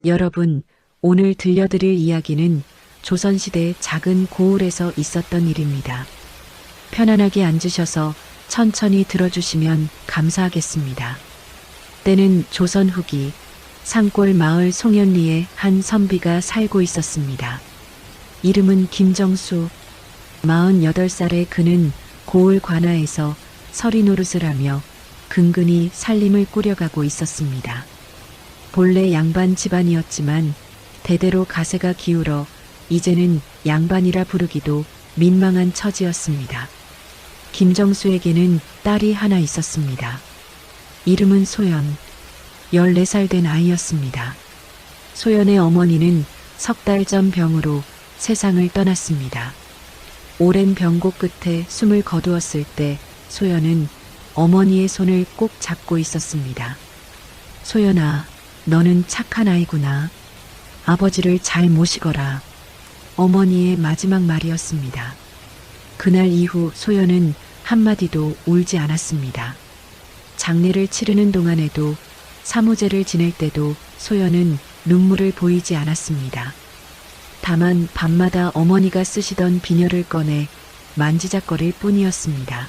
여러분, 오늘 들려드릴 이야기는 조선시대 작은 고을에서 있었던 일입니다. 편안하게 앉으셔서 천천히 들어주시면 감사하겠습니다. 때는 조선 후기 산골 마을 송현리에 한 선비가 살고 있었습니다. 이름은 김정수. 48살의 그는 고을 관아에서 서리 노릇을 하며 근근히 살림을 꾸려가고 있었습니다. 본래 양반 집안이었지만 대대로 가세가 기울어 이제는 양반이라 부르기도 민망한 처지였습니다. 김정수에게는 딸이 하나 있었습니다. 이름은 소연. 14살 된 아이였습니다. 소연의 어머니는 석 달 전 병으로 세상을 떠났습니다. 오랜 병고 끝에 숨을 거두었을 때 소연은 어머니의 손을 꼭 잡고 있었습니다. 소연아, 너는 착한 아이구나. 아버지를 잘 모시거라. 어머니의 마지막 말이었습니다. 그날 이후 소연은 한마디도 울지 않았습니다. 장례를 치르는 동안에도 사무제를 지낼 때도 소연은 눈물을 보이지 않았습니다. 다만 밤마다 어머니가 쓰시던 비녀를 꺼내 만지작거릴 뿐이었습니다.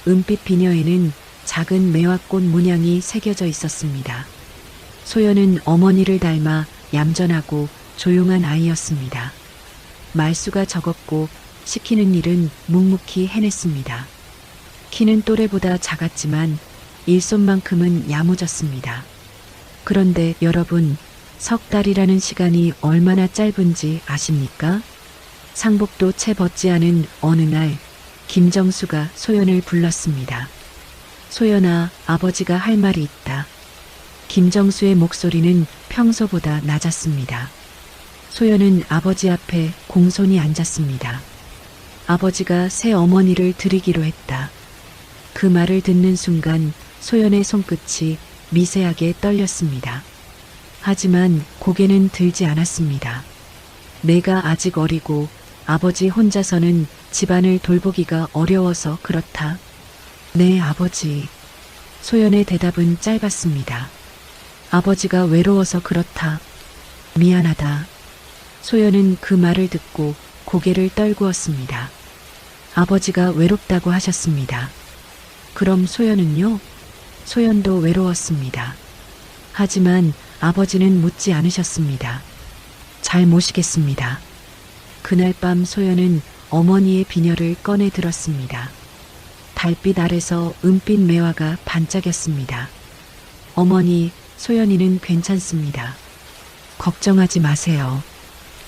은빛 비녀에는 작은 매화꽃 문양이 새겨져 있었습니다. 소연은 어머니를 닮아 얌전하고 조용한 아이였습니다. 말수가 적었고 시키는 일은 묵묵히 해냈습니다. 키는 또래보다 작았지만 일손만큼은 야무졌습니다. 그런데 여러분, 석 달이라는 시간이 얼마나 짧은지 아십니까? 상복도 채 벗지 않은 어느 날 김정수가 소연을 불렀습니다. 소연아, 아버지가 할 말이 있다. 김정수의 목소리는 평소보다 낮았습니다. 소연은 아버지 앞에 공손히 앉았습니다. 아버지가 새 어머니를 드리기로 했다. 그 말을 듣는 순간 소연의 손끝이 미세하게 떨렸습니다. 하지만 고개는 들지 않았습니다. 내가 아직 어리고 아버지 혼자서는 집안을 돌보기가 어려워서 그렇다. 네, 아버지. 소연의 대답은 짧았습니다. 아버지가 외로워서 그렇다. 미안하다. 소연은 그 말을 듣고 고개를 떨구었습니다. 아버지가 외롭다고 하셨습니다. 그럼 소연은요? 소연도 외로웠습니다. 하지만 아버지는 묻지 않으셨습니다. 잘 모시겠습니다. 그날 밤 소연은 어머니의 비녀를 꺼내 들었습니다. 달빛 아래서 은빛 매화가 반짝였습니다. 어머니, 소연이는 괜찮습니다. 걱정하지 마세요.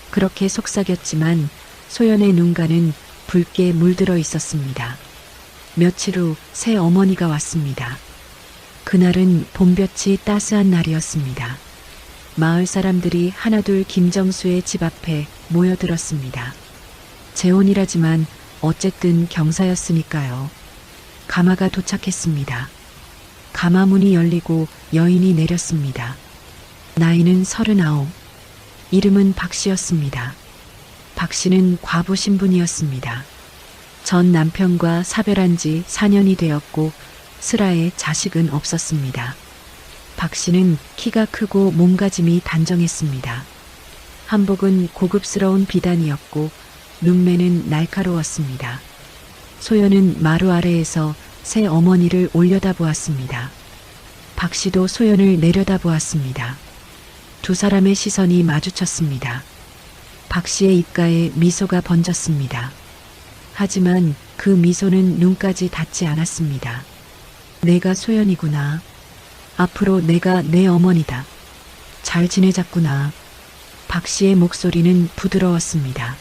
그렇게 속삭였지만 소연의 눈가는 붉게 물들어 있었습니다. 며칠 후 새 어머니가 왔습니다. 그날은 봄볕이 따스한 날이었습니다. 마을 사람들이 하나둘 김정수의 집 앞에 모여들었습니다. 재혼이라지만 어쨌든 경사였으니까요. 가마가 도착했습니다. 가마 문이 열리고 여인이 내렸습니다. 나이는 39. 이름은 박씨였습니다. 박씨는 과부 신분이었습니다. 전 남편과 사별한 지 4년이 되었고 슬아에 자식은 없었습니다. 박씨는 키가 크고 몸가짐이 단정했습니다. 한복은 고급스러운 비단이었고 눈매는 날카로웠습니다. 소연은 마루 아래에서 새 어머니를 올려다보았습니다. 박씨도 소연을 내려다보았습니다. 두 사람의 시선이 마주쳤습니다. 박씨의 입가에 미소가 번졌습니다. 하지만 그 미소는 눈까지 닿지 않았습니다. 내가 소연이구나. 앞으로 내가 내 어머니다. 잘 지내자꾸나. 박씨의 목소리는 부드러웠습니다.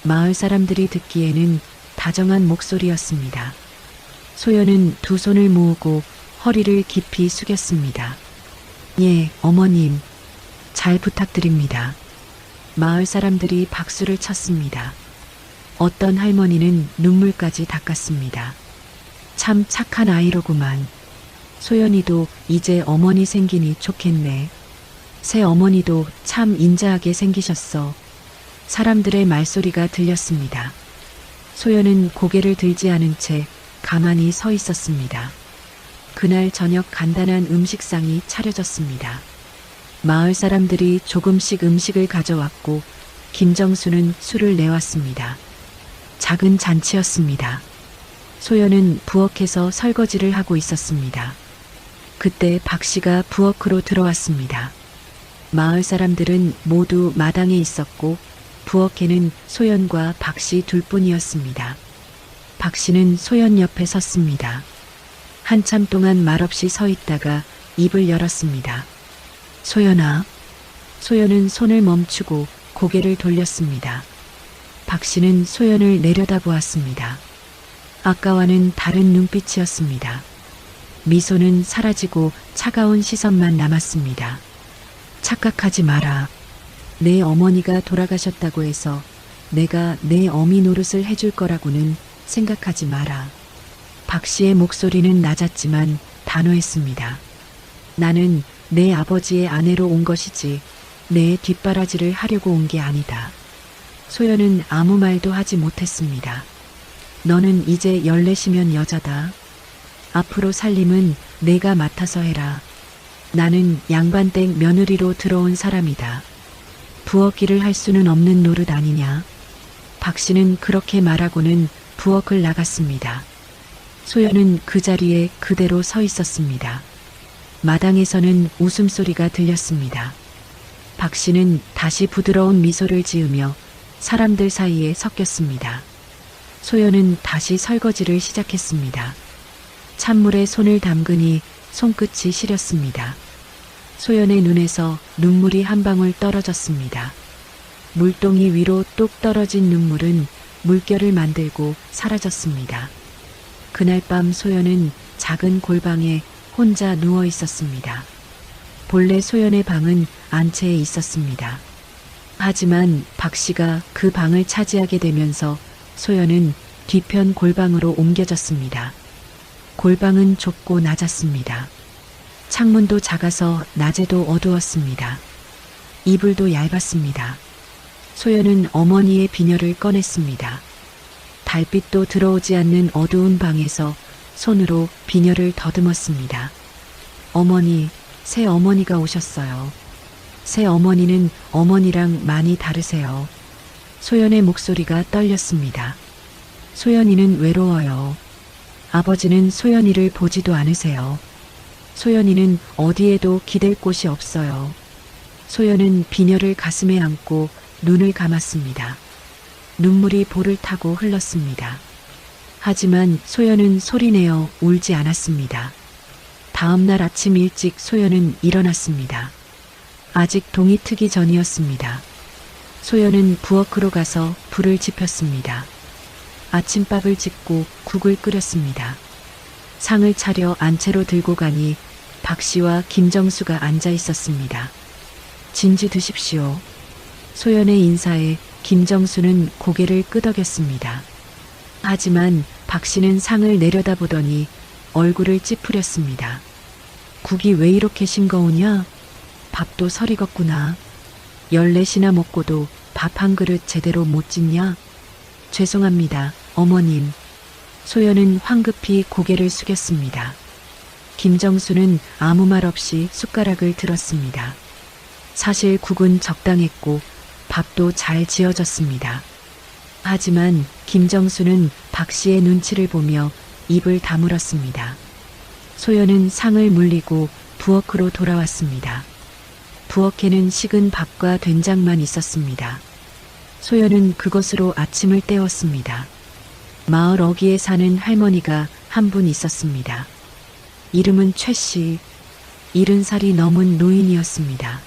마을 사람들이 듣기에는 다정한 목소리였습니다. 소연은 두 손을 모으고 허리를 깊이 숙였습니다. 예, 어머님. 잘 부탁드립니다. 마을 사람들이 박수를 쳤습니다. 어떤 할머니는 눈물까지 닦았습니다. 참 착한 아이로구만. 소연이도 이제 어머니 생기니 좋겠네. 새 어머니도 참 인자하게 생기셨어. 사람들의 말소리가 들렸습니다. 소연은 고개를 들지 않은 채 가만히 서 있었습니다. 그날 저녁 간단한 음식상이 차려졌습니다. 마을 사람들이 조금씩 음식을 가져왔고 김정수는 술을 내왔습니다. 작은 잔치였습니다. 소연은 부엌에서 설거지를 하고 있었습니다. 그때 박 씨가 부엌으로 들어왔습니다. 마을 사람들은 모두 마당에 있었고 부엌에는 소연과 박 씨 둘뿐이었습니다. 박 씨는 소연 옆에 섰습니다. 한참 동안 말없이 서 있다가 입을 열었습니다. 소연아. 소연은 손을 멈추고 고개를 돌렸습니다. 박 씨는 소연을 내려다보았습니다. 아까와는 다른 눈빛이었습니다. 미소는 사라지고 차가운 시선만 남았습니다. 착각하지 마라. 내 어머니가 돌아가셨다고 해서 내가 내 어미 노릇을 해줄 거라고는 생각하지 마라. 박 씨의 목소리는 낮았지만 단호했습니다. 나는 내 아버지의 아내로 온 것이지 내 뒷바라지를 하려고 온 게 아니다. 소연은 아무 말도 하지 못했습니다. 너는 이제 14이면 여자다. 앞으로 살림은 내가 맡아서 해라. 나는 양반댁 며느리로 들어온 사람이다. 부엌 일을 할 수는 없는 노릇 아니냐. 박 씨는 그렇게 말하고는 부엌을 나갔습니다. 소연은 그 자리에 그대로 서 있었습니다. 마당에서는 웃음소리가 들렸습니다. 박 씨는 다시 부드러운 미소를 지으며 사람들 사이에 섞였습니다. 소연은 다시 설거지를 시작했습니다. 찬물에 손을 담그니 손끝이 시렸습니다. 소연의 눈에서 눈물이 한 방울 떨어졌습니다. 물동이 위로 뚝 떨어진 눈물은 물결을 만들고 사라졌습니다. 그날 밤 소연은 작은 골방에 혼자 누워 있었습니다. 본래 소연의 방은 안채에 있었습니다. 하지만 박 씨가 그 방을 차지하게 되면서 소연은 뒤편 골방으로 옮겨졌습니다. 골방은 좁고 낮았습니다. 창문도 작아서 낮에도 어두웠습니다. 이불도 얇았습니다. 소연은 어머니의 비녀를 꺼냈습니다. 달빛도 들어오지 않는 어두운 방에서 손으로 비녀를 더듬었습니다. 어머니, 새 어머니가 오셨어요. 새 어머니는 어머니랑 많이 다르세요. 소연의 목소리가 떨렸습니다. 소연이는 외로워요. 아버지는 소연이를 보지도 않으세요. 소연이는 어디에도 기댈 곳이 없어요. 소연은 비녀를 가슴에 안고 눈을 감았습니다. 눈물이 볼을 타고 흘렀습니다. 하지만 소연은 소리내어 울지 않았습니다. 다음 날 아침 일찍 소연은 일어났습니다. 아직 동이 트기 전이었습니다. 소연은 부엌으로 가서 불을 지폈습니다. 아침밥을 짓고 국을 끓였습니다. 상을 차려 안채로 들고 가니 박 씨와 김정수가 앉아 있었습니다. 진지 드십시오. 소연의 인사에 김정수는 고개를 끄덕였습니다. 하지만 박 씨는 상을 내려다보더니 얼굴을 찌푸렸습니다. 국이 왜 이렇게 싱거우냐? 밥도 설익었구나. 14이나 먹고도 밥 한 그릇 제대로 못 짓냐? 죄송합니다, 어머님. 소연은 황급히 고개를 숙였습니다. 김정수는 아무 말 없이 숟가락을 들었습니다. 사실 국은 적당했고 밥도 잘 지어졌습니다. 하지만 김정수는 박 씨의 눈치를 보며 입을 다물었습니다. 소연은 상을 물리고 부엌으로 돌아왔습니다. 부엌에는 식은 밥과 된장만 있었습니다. 소연은 그것으로 아침을 때웠습니다. 마을 어귀에 사는 할머니가 한 분 있었습니다. 이름은 최 씨. 70살이 넘은 노인이었습니다.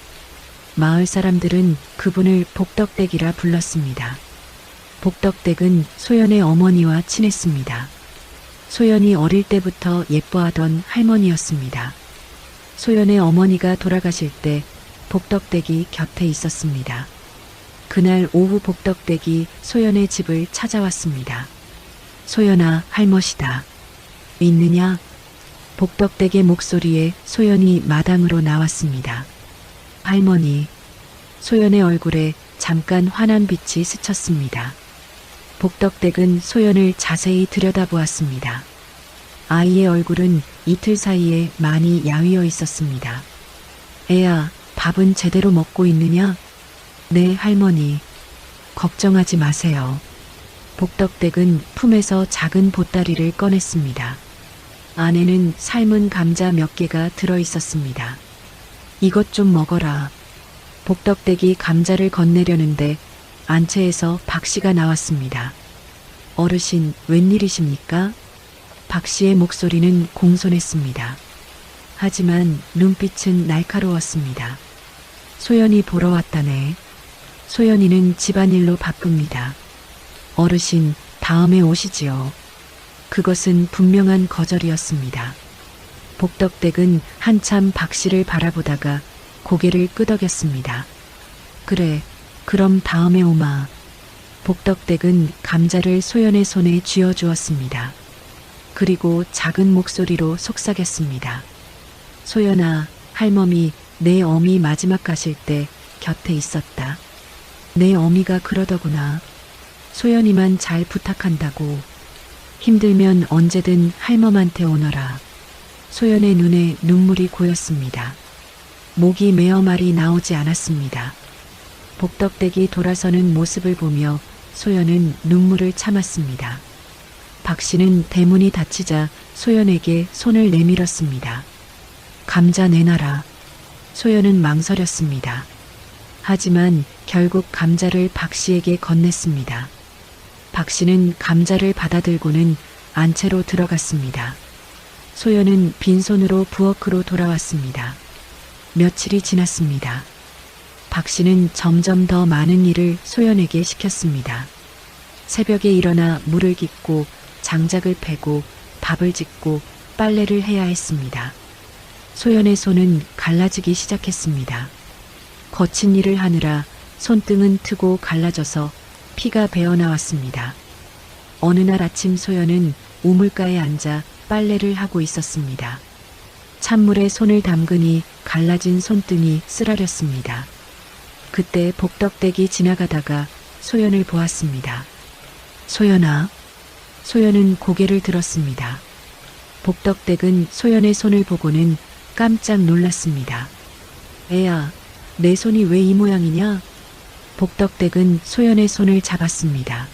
마을 사람들은 그분을 복덕댁이라 불렀습니다. 복덕댁은 소연의 어머니와 친했습니다. 소연이 어릴 때부터 예뻐하던 할머니였습니다. 소연의 어머니가 돌아가실 때 복덕댁이 곁에 있었습니다. 그날 오후 복덕댁이 소연의 집을 찾아왔습니다. 소연아, 할머시다. 있느냐? 복덕댁의 목소리에 소연이 마당으로 나왔습니다. 할머니. 소연의 얼굴에 잠깐 환한 빛이 스쳤습니다. 복덕댁은 소연을 자세히 들여다보았습니다. 아이의 얼굴은 이틀 사이에 많이 야위어 있었습니다. 애야, 밥은 제대로 먹고 있느냐? 네, 할머니. 걱정하지 마세요. 복덕댁은 품에서 작은 보따리를 꺼냈습니다. 안에는 삶은 감자 몇 개가 들어 있었습니다. 이것 좀 먹어라. 복덕댁이 감자를 건네려는데 안채에서 박씨가 나왔습니다. 어르신, 웬일이십니까? 박씨의 목소리는 공손했습니다. 하지만 눈빛은 날카로웠습니다. 소연이 보러 왔다네. 소연이는 집안일로 바쁩니다. 어르신, 다음에 오시지요. 그것은 분명한 거절이었습니다. 복덕댁은 한참 박씨를 바라보다가 고개를 끄덕였습니다. 그래, 그럼 다음에 오마. 복덕댁은 감자를 소연의 손에 쥐어주었습니다. 그리고 작은 목소리로 속삭였습니다. 소연아, 할멈이 내 어미 마지막 가실 때 곁에 있었다. 내 어미가 그러더구나. 소연이만 잘 부탁한다고. 힘들면 언제든 할멈한테 오너라. 소연의 눈에 눈물이 고였습니다. 목이 메어 말이 나오지 않았습니다. 복덕댁이 돌아서는 모습을 보며 소연은 눈물을 참았습니다. 박씨는 대문이 닫히자 소연에게 손을 내밀었습니다. 감자 내놔라. 소연은 망설였습니다. 하지만 결국 감자를 박씨에게 건넸습니다. 박씨는 감자를 받아들고는 안채로 들어갔습니다. 소연은 빈손으로 부엌으로 돌아왔습니다. 며칠이 지났습니다. 박씨는 점점 더 많은 일을 소연에게 시켰습니다. 새벽에 일어나 물을 깃고 장작을 패고 밥을 짓고 빨래를 해야 했습니다. 소연의 손은 갈라지기 시작했습니다. 거친 일을 하느라 손등은 트고 갈라져서 피가 배어나왔습니다. 어느 날 아침 소연은 우물가에 앉아 빨래를 하고 있었습니다. 찬물에 손을 담그니 갈라진 손등이 쓰라렸습니다. 그때 복덕댁이 지나가다가 소연을 보았습니다. 소연아. 소연은 고개를 들었습니다. 복덕댁은 소연의 손을 보고는 깜짝 놀랐습니다. 애야, 내 손이 왜 이 모양이냐? 복덕댁은 소연의 손을 잡았습니다.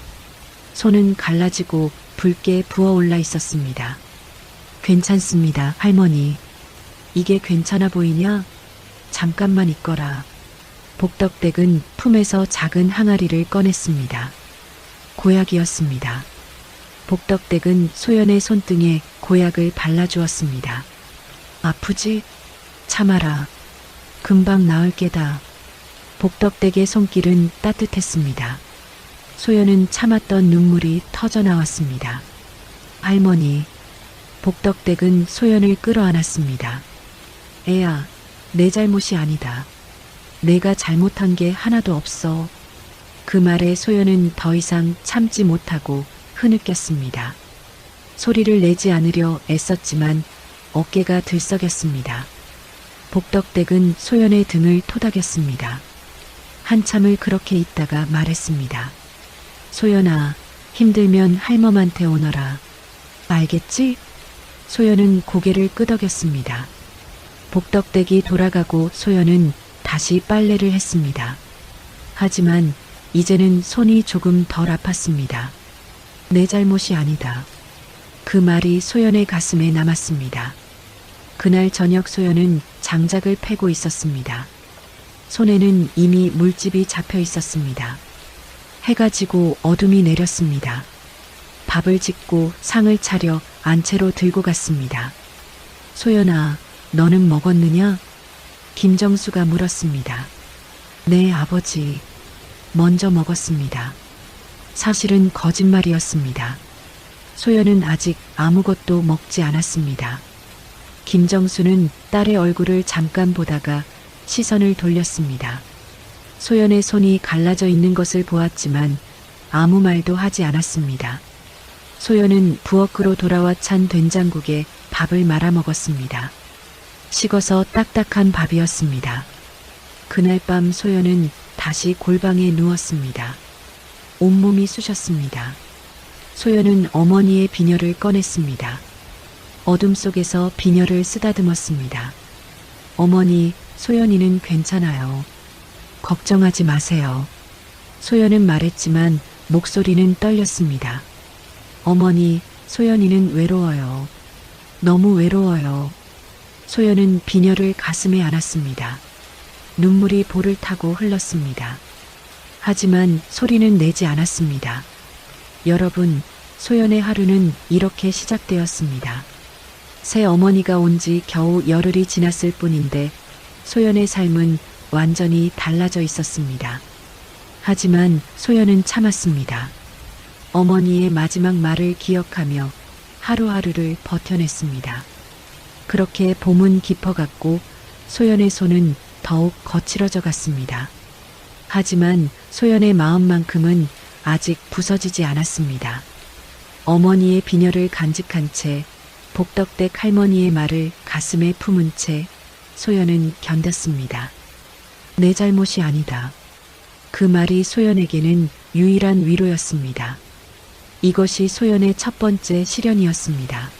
손은 갈라지고 붉게 부어올라 있었습니다. 괜찮습니다, 할머니. 이게 괜찮아 보이냐? 잠깐만 있거라. 복덕댁은 품에서 작은 항아리를 꺼냈습니다. 고약이었습니다. 복덕댁은 소연의 손등에 고약을 발라주었습니다. 아프지? 참아라. 금방 나을 게다. 복덕댁의 손길은 따뜻했습니다. 소연은 참았던 눈물이 터져 나왔습니다. 할머니. 복덕댁은 소연을 끌어안았습니다. 애야, 내 잘못이 아니다. 내가 잘못한 게 하나도 없어. 그 말에 소연은 더 이상 참지 못하고 흐느꼈습니다. 소리를 내지 않으려 애썼지만 어깨가 들썩였습니다. 복덕댁은 소연의 등을 토닥였습니다. 한참을 그렇게 있다가 말했습니다. 소연아, 힘들면 할멈한테 오너라. 알겠지? 소연은 고개를 끄덕였습니다. 복덕댁이 돌아가고 소연은 다시 빨래를 했습니다. 하지만 이제는 손이 조금 덜 아팠습니다. 내 잘못이 아니다. 그 말이 소연의 가슴에 남았습니다. 그날 저녁 소연은 장작을 패고 있었습니다. 손에는 이미 물집이 잡혀 있었습니다. 해가 지고 어둠이 내렸습니다. 밥을 짓고 상을 차려 안채로 들고 갔습니다. 소연아, 너는 먹었느냐? 김정수가 물었습니다. 네, 아버지. 먼저 먹었습니다. 사실은 거짓말이었습니다. 소연은 아직 아무것도 먹지 않았습니다. 김정수는 딸의 얼굴을 잠깐 보다가 시선을 돌렸습니다. 소연의 손이 갈라져 있는 것을 보았지만 아무 말도 하지 않았습니다. 소연은 부엌으로 돌아와 찬 된장국에 밥을 말아 먹었습니다. 식어서 딱딱한 밥이었습니다. 그날 밤 소연은 다시 골방에 누웠습니다. 온몸이 쑤셨습니다. 소연은 어머니의 비녀를 꺼냈습니다. 어둠 속에서 비녀를 쓰다듬었습니다. 어머니, 소연이는 괜찮아요. 걱정하지 마세요. 소연은 말했지만 목소리는 떨렸습니다. 어머니, 소연이는 외로워요. 너무 외로워요. 소연은 비녀를 가슴에 안았습니다. 눈물이 볼을 타고 흘렀습니다. 하지만 소리는 내지 않았습니다. 여러분, 소연의 하루는 이렇게 시작되었습니다. 새 어머니가 온 지 겨우 열흘이 지났을 뿐인데 소연의 삶은 완전히 달라져 있었습니다. 하지만 소연은 참았습니다. 어머니의 마지막 말을 기억하며 하루하루를 버텨냈습니다. 그렇게 봄은 깊어갔고 소연의 손은 더욱 거칠어져 갔습니다. 하지만 소연의 마음만큼은 아직 부서지지 않았습니다. 어머니의 비녀를 간직한 채 복덕댁 할머니의 말을 가슴에 품은 채 소연은 견뎠습니다. 내 잘못이 아니다. 그 말이 소연에게는 유일한 위로였습니다. 이것이 소연의 첫 번째 시련이었습니다.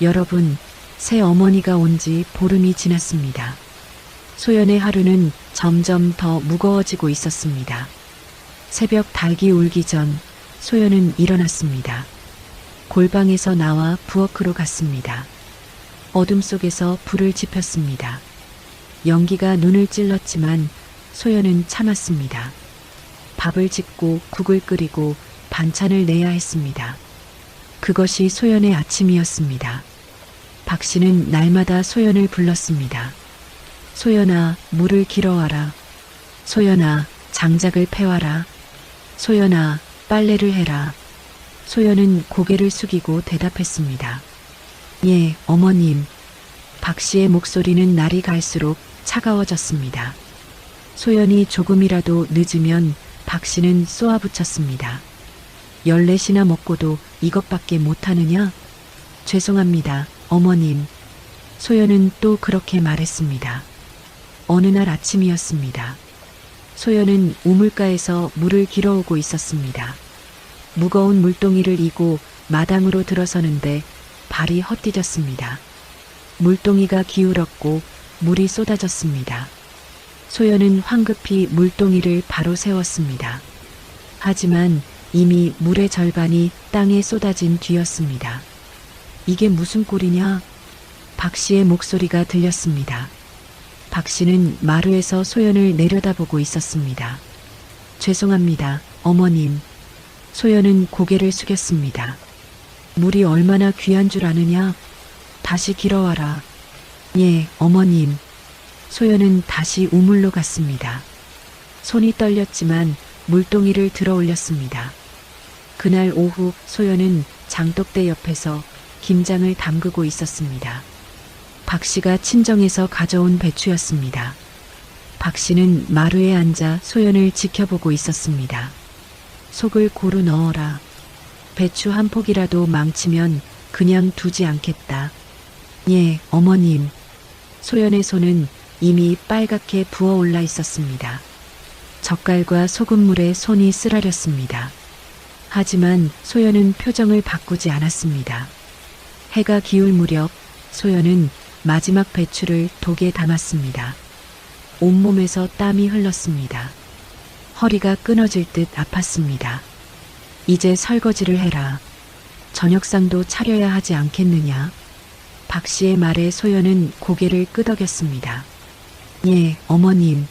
여러분, 새 어머니가 온 지 보름이 지났습니다. 소연의 하루는 점점 더 무거워지고 있었습니다. 새벽 닭이 울기 전 소연은 일어났습니다. 골방에서 나와 부엌으로 갔습니다. 어둠 속에서 불을 지폈습니다. 연기가 눈을 찔렀지만 소연은 참았습니다. 밥을 짓고 국을 끓이고 반찬을 내야 했습니다. 그것이 소연의 아침이었습니다. 박 씨는 날마다 소연을 불렀습니다. 소연아, 물을 길어와라. 소연아, 장작을 패와라. 소연아, 빨래를 해라. 소연은 고개를 숙이고 대답했습니다. 예, 어머님. 박 씨의 목소리는 날이 갈수록 차가워졌습니다. 소연이 조금이라도 늦으면 박 씨는 쏘아붙였습니다. 14시나 먹고도 이것밖에 못하느냐? 죄송합니다, 어머님. 소연은 또 그렇게 말했습니다. 어느 날 아침이었습니다. 소연은 우물가에서 물을 길어오고 있었습니다. 무거운 물동이를 이고 마당으로 들어서는데 발이 헛디뎠습니다. 물동이가 기울었고 물이 쏟아졌습니다. 소연은 황급히 물동이를 바로 세웠습니다. 하지만 이미 물의 절반이 땅에 쏟아진 뒤였습니다. 이게 무슨 꼴이냐? 박 씨의 목소리가 들렸습니다. 박 씨는 마루에서 소연을 내려다보고 있었습니다. 죄송합니다, 어머님. 소연은 고개를 숙였습니다. 물이 얼마나 귀한 줄 아느냐? 다시 길어와라. 예, 어머님. 소연은 다시 우물로 갔습니다. 손이 떨렸지만 물동이를 들어 올렸습니다. 그날 오후 소연은 장독대 옆에서 김장을 담그고 있었습니다. 박 씨가 친정에서 가져온 배추였습니다. 박 씨는 마루에 앉아 소연을 지켜보고 있었습니다. 속을 고루 넣어라. 배추 한 폭이라도 망치면 그냥 두지 않겠다. 예, 어머님. 소연의 손은 이미 빨갛게 부어올라 있었습니다. 젓갈과 소금물에 손이 쓰라렸습니다. 하지만 소연은 표정을 바꾸지 않았습니다. 해가 기울 무렵 소연은 마지막 배추를 독에 담았습니다. 온몸에서 땀이 흘렀습니다. 허리가 끊어질 듯 아팠습니다. 이제 설거지를 해라. 저녁상도 차려야 하지 않겠느냐? 박 씨의 말에 소연은 고개를 끄덕였습니다. 예, 어머님.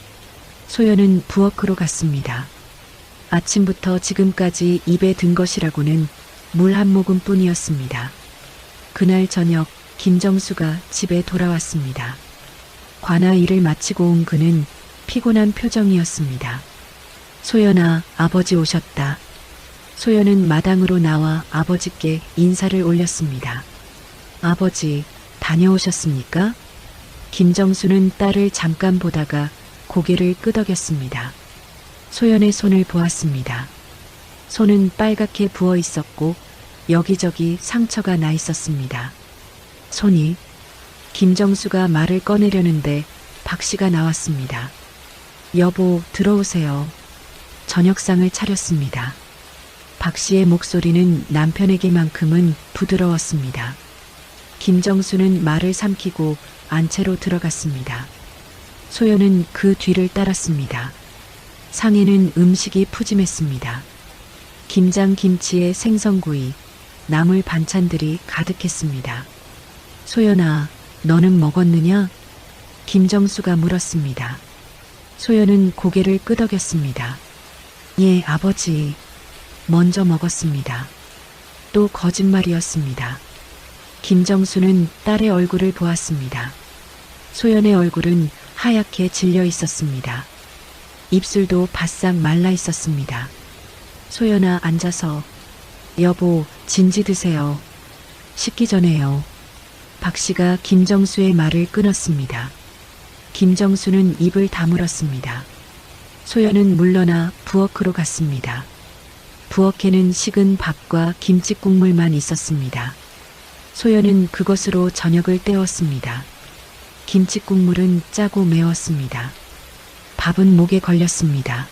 소연은 부엌으로 갔습니다. 아침부터 지금까지 입에 든 것이라고는 물 한 모금뿐이었습니다. 그날 저녁 김정수가 집에 돌아왔습니다. 관아 일을 마치고 온 그는 피곤한 표정이었습니다. 소연아, 아버지 오셨다. 소연은 마당으로 나와 아버지께 인사를 올렸습니다. 아버지, 다녀오셨습니까? 김정수는 딸을 잠깐 보다가 고개를 끄덕였습니다. 소연의 손을 보았습니다. 손은 빨갛게 부어 있었고 여기저기 상처가 나 있었습니다. 손이. 김정수가 말을 꺼내려는데 박 씨가 나왔습니다. 여보, 들어오세요. 저녁상을 차렸습니다. 박 씨의 목소리는 남편에게만큼은 부드러웠습니다. 김정수는 말을 삼키고 안채로 들어갔습니다. 소연은 그 뒤를 따랐습니다. 상에는 음식이 푸짐했습니다. 김장 김치에 생선구이, 나물 반찬들이 가득했습니다. 소연아, 너는 먹었느냐? 김정수가 물었습니다. 소연은 고개를 끄덕였습니다. 예, 아버지. 먼저 먹었습니다. 또 거짓말이었습니다. 김정수는 딸의 얼굴을 보았습니다. 소연의 얼굴은 하얗게 질려 있었습니다. 입술도 바싹 말라 있었습니다. 소연아, 앉아서. 여보, 진지 드세요. 식기 전에요. 박 씨가 김정수의 말을 끊었습니다. 김정수는 입을 다물었습니다. 소연은 물러나 부엌으로 갔습니다. 부엌에는 식은 밥과 김치 국물만 있었습니다. 소연은 그것으로 저녁을 때웠습니다. 김치 국물은 짜고 매웠습니다. 밥은 목에 걸렸습니다.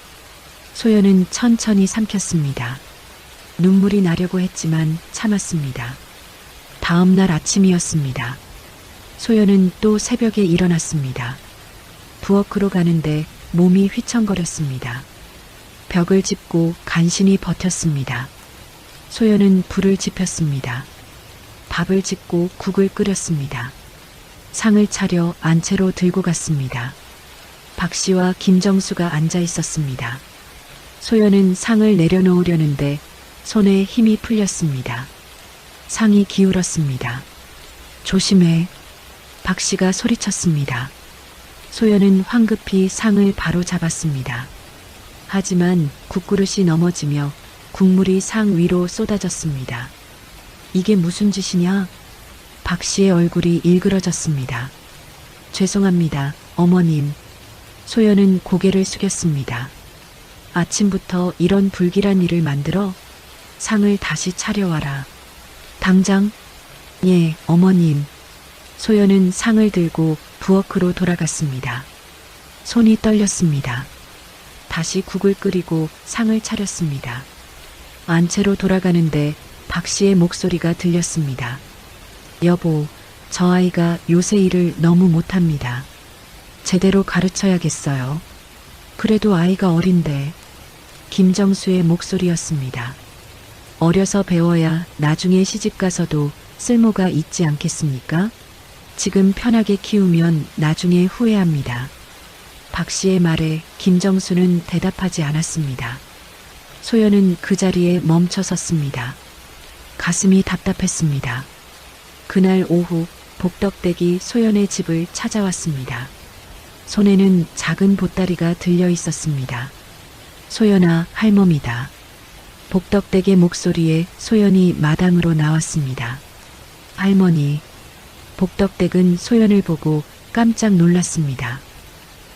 소연은 천천히 삼켰습니다. 눈물이 나려고 했지만 참았습니다. 다음 날 아침이었습니다. 소연은 또 새벽에 일어났습니다. 부엌으로 가는데 몸이 휘청거렸습니다. 벽을 짚고 간신히 버텼습니다. 소연은 불을 지폈습니다. 밥을 짓고 국을 끓였습니다. 상을 차려 안채로 들고 갔습니다. 박 씨와 김정수가 앉아 있었습니다. 소연은 상을 내려놓으려는데 손에 힘이 풀렸습니다. 상이 기울었습니다. 조심해. 박 씨가 소리쳤습니다. 소연은 황급히 상을 바로 잡았습니다. 하지만 국그릇이 넘어지며 국물이 상 위로 쏟아졌습니다. 이게 무슨 짓이냐? 박 씨의 얼굴이 일그러졌습니다. 죄송합니다, 어머님. 소연은 고개를 숙였습니다. 아침부터 이런 불길한 일을 만들어? 상을 다시 차려와라. 당장? 예, 어머님. 소연은 상을 들고 부엌으로 돌아갔습니다. 손이 떨렸습니다. 다시 국을 끓이고 상을 차렸습니다. 안채로 돌아가는데 박 씨의 목소리가 들렸습니다. 여보, 저 아이가 요새 일을 너무 못합니다. 제대로 가르쳐야겠어요. 그래도 아이가 어린데. 김정수의 목소리였습니다. 어려서 배워야 나중에 시집가서도 쓸모가 있지 않겠습니까? 지금 편하게 키우면 나중에 후회합니다. 박 씨의 말에 김정수는 대답하지 않았습니다. 소연은 그 자리에 멈춰 섰습니다. 가슴이 답답했습니다. 그날 오후 복덕댁이 소연의 집을 찾아왔습니다. 손에는 작은 보따리가 들려 있었습니다. 소연아, 할멈이다. 복덕댁의 목소리에 소연이 마당으로 나왔습니다. 할머니. 복덕댁은 소연을 보고 깜짝 놀랐습니다.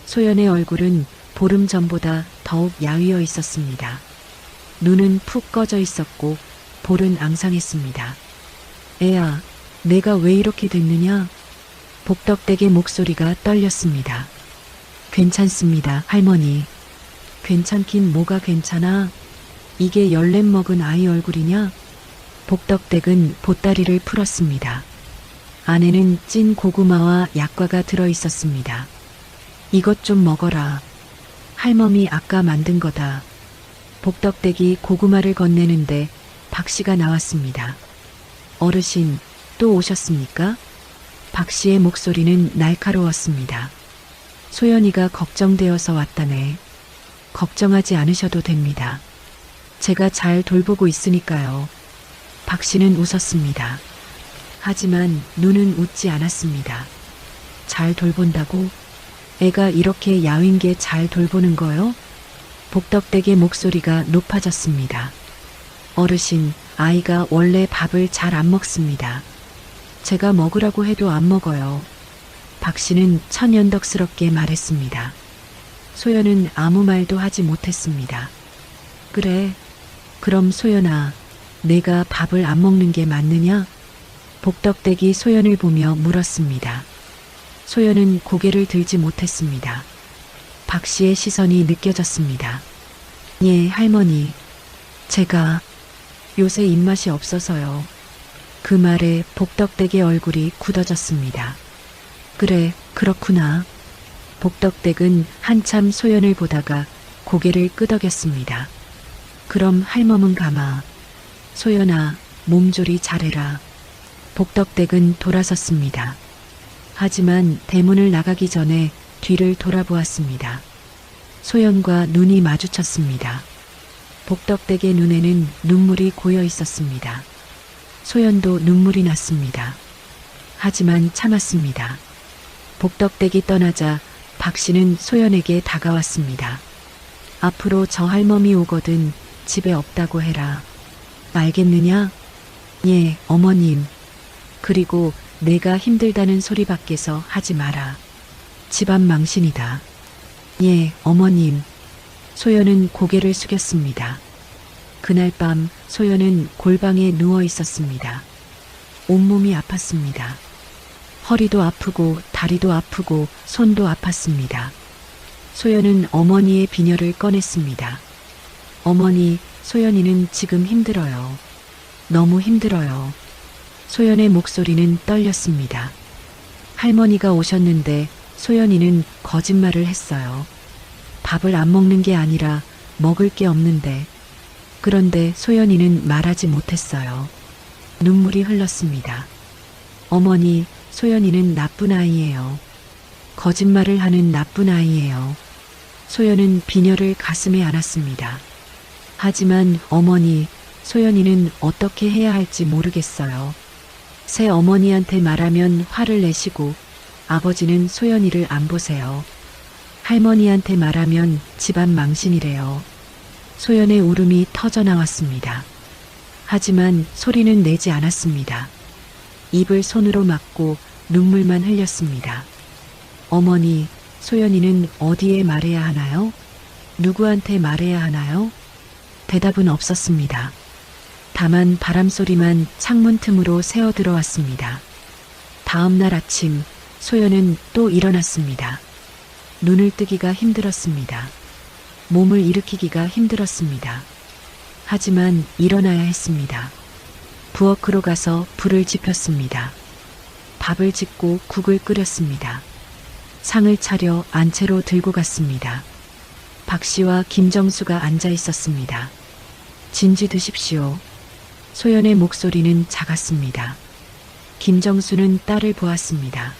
소연의 얼굴은 보름 전보다 더욱 야위어 있었습니다. 눈은 푹 꺼져 있었고 볼은 앙상했습니다. 애야, 내가 왜 이렇게 됐느냐? 복덕댁의 목소리가 떨렸습니다. 괜찮습니다, 할머니. 괜찮긴 뭐가 괜찮아? 이게 열렛 먹은 아이 얼굴이냐? 복덕댁은 보따리를 풀었습니다. 안에는 찐 고구마와 약과가 들어 있었습니다. 이것 좀 먹어라. 할멈이 아까 만든 거다. 복덕댁이 고구마를 건네는데 박 씨가 나왔습니다. 어르신, 또 오셨습니까? 박 씨의 목소리는 날카로웠습니다. 소연이가 걱정되어서 왔다네. 걱정하지 않으셔도 됩니다. 제가 잘 돌보고 있으니까요. 박 씨는 웃었습니다. 하지만 눈은 웃지 않았습니다. 잘 돌본다고? 애가 이렇게 야윈 게 잘 돌보는 거요? 복덕댁의 목소리가 높아졌습니다. 어르신, 아이가 원래 밥을 잘 안 먹습니다. 제가 먹으라고 해도 안 먹어요. 박 씨는 천연덕스럽게 말했습니다. 소연은 아무 말도 하지 못했습니다. 그래, 그럼 소연아, 내가 밥을 안 먹는 게 맞느냐? 복덕댁이 소연을 보며 물었습니다. 소연은 고개를 들지 못했습니다. 박 씨의 시선이 느껴졌습니다. 예, 할머니. 제가 요새 입맛이 없어서요. 그 말에 복덕댁의 얼굴이 굳어졌습니다. 그래, 그렇구나. 복덕댁은 한참 소연을 보다가 고개를 끄덕였습니다. 그럼 할멈은 가마. 소연아, 몸조리 잘해라. 복덕댁은 돌아섰습니다. 하지만 대문을 나가기 전에 뒤를 돌아보았습니다. 소연과 눈이 마주쳤습니다. 복덕댁의 눈에는 눈물이 고여 있었습니다. 소연도 눈물이 났습니다. 하지만 참았습니다. 복덕댁이 떠나자 박 씨는 소연에게 다가왔습니다. 앞으로 저 할멈이 오거든 집에 없다고 해라. 알겠느냐? 예, 어머님. 그리고 내가 힘들다는 소리 밖에서 하지 마라. 집안 망신이다. 예, 어머님. 소연은 고개를 숙였습니다. 그날 밤 소연은 골방에 누워 있었습니다. 온몸이 아팠습니다. 허리도 아프고 다리도 아프고 손도 아팠습니다. 소연은 어머니의 비녀를 꺼냈습니다. 어머니, 소연이는 지금 힘들어요. 너무 힘들어요. 소연의 목소리는 떨렸습니다. 할머니가 오셨는데 소연이는 거짓말을 했어요. 밥을 안 먹는 게 아니라 먹을 게 없는데. 그런데 소연이는 말하지 못했어요. 눈물이 흘렀습니다. 어머니, 소연이는 나쁜 아이예요. 거짓말을 하는 나쁜 아이예요. 소연은 비녀를 가슴에 안았습니다. 하지만 어머니, 소연이는 어떻게 해야 할지 모르겠어요. 새 어머니한테 말하면 화를 내시고 아버지는 소연이를 안 보세요. 할머니한테 말하면 집안 망신이래요. 소연의 울음이 터져 나왔습니다. 하지만 소리는 내지 않았습니다. 입을 손으로 막고 눈물만 흘렸습니다. 어머니, 소연이는 어디에 말해야 하나요? 누구한테 말해야 하나요? 대답은 없었습니다. 다만 바람소리만 창문 틈으로 새어 들어왔습니다. 다음 날 아침 소연은 또 일어났습니다. 눈을 뜨기가 힘들었습니다. 몸을 일으키기가 힘들었습니다. 하지만 일어나야 했습니다. 부엌으로 가서 불을 지폈습니다. 밥을 짓고 국을 끓였습니다. 상을 차려 안채로 들고 갔습니다. 박 씨와 김정수가 앉아 있었습니다. 진지 드십시오. 소연의 목소리는 작았습니다. 김정수는 딸을 보았습니다.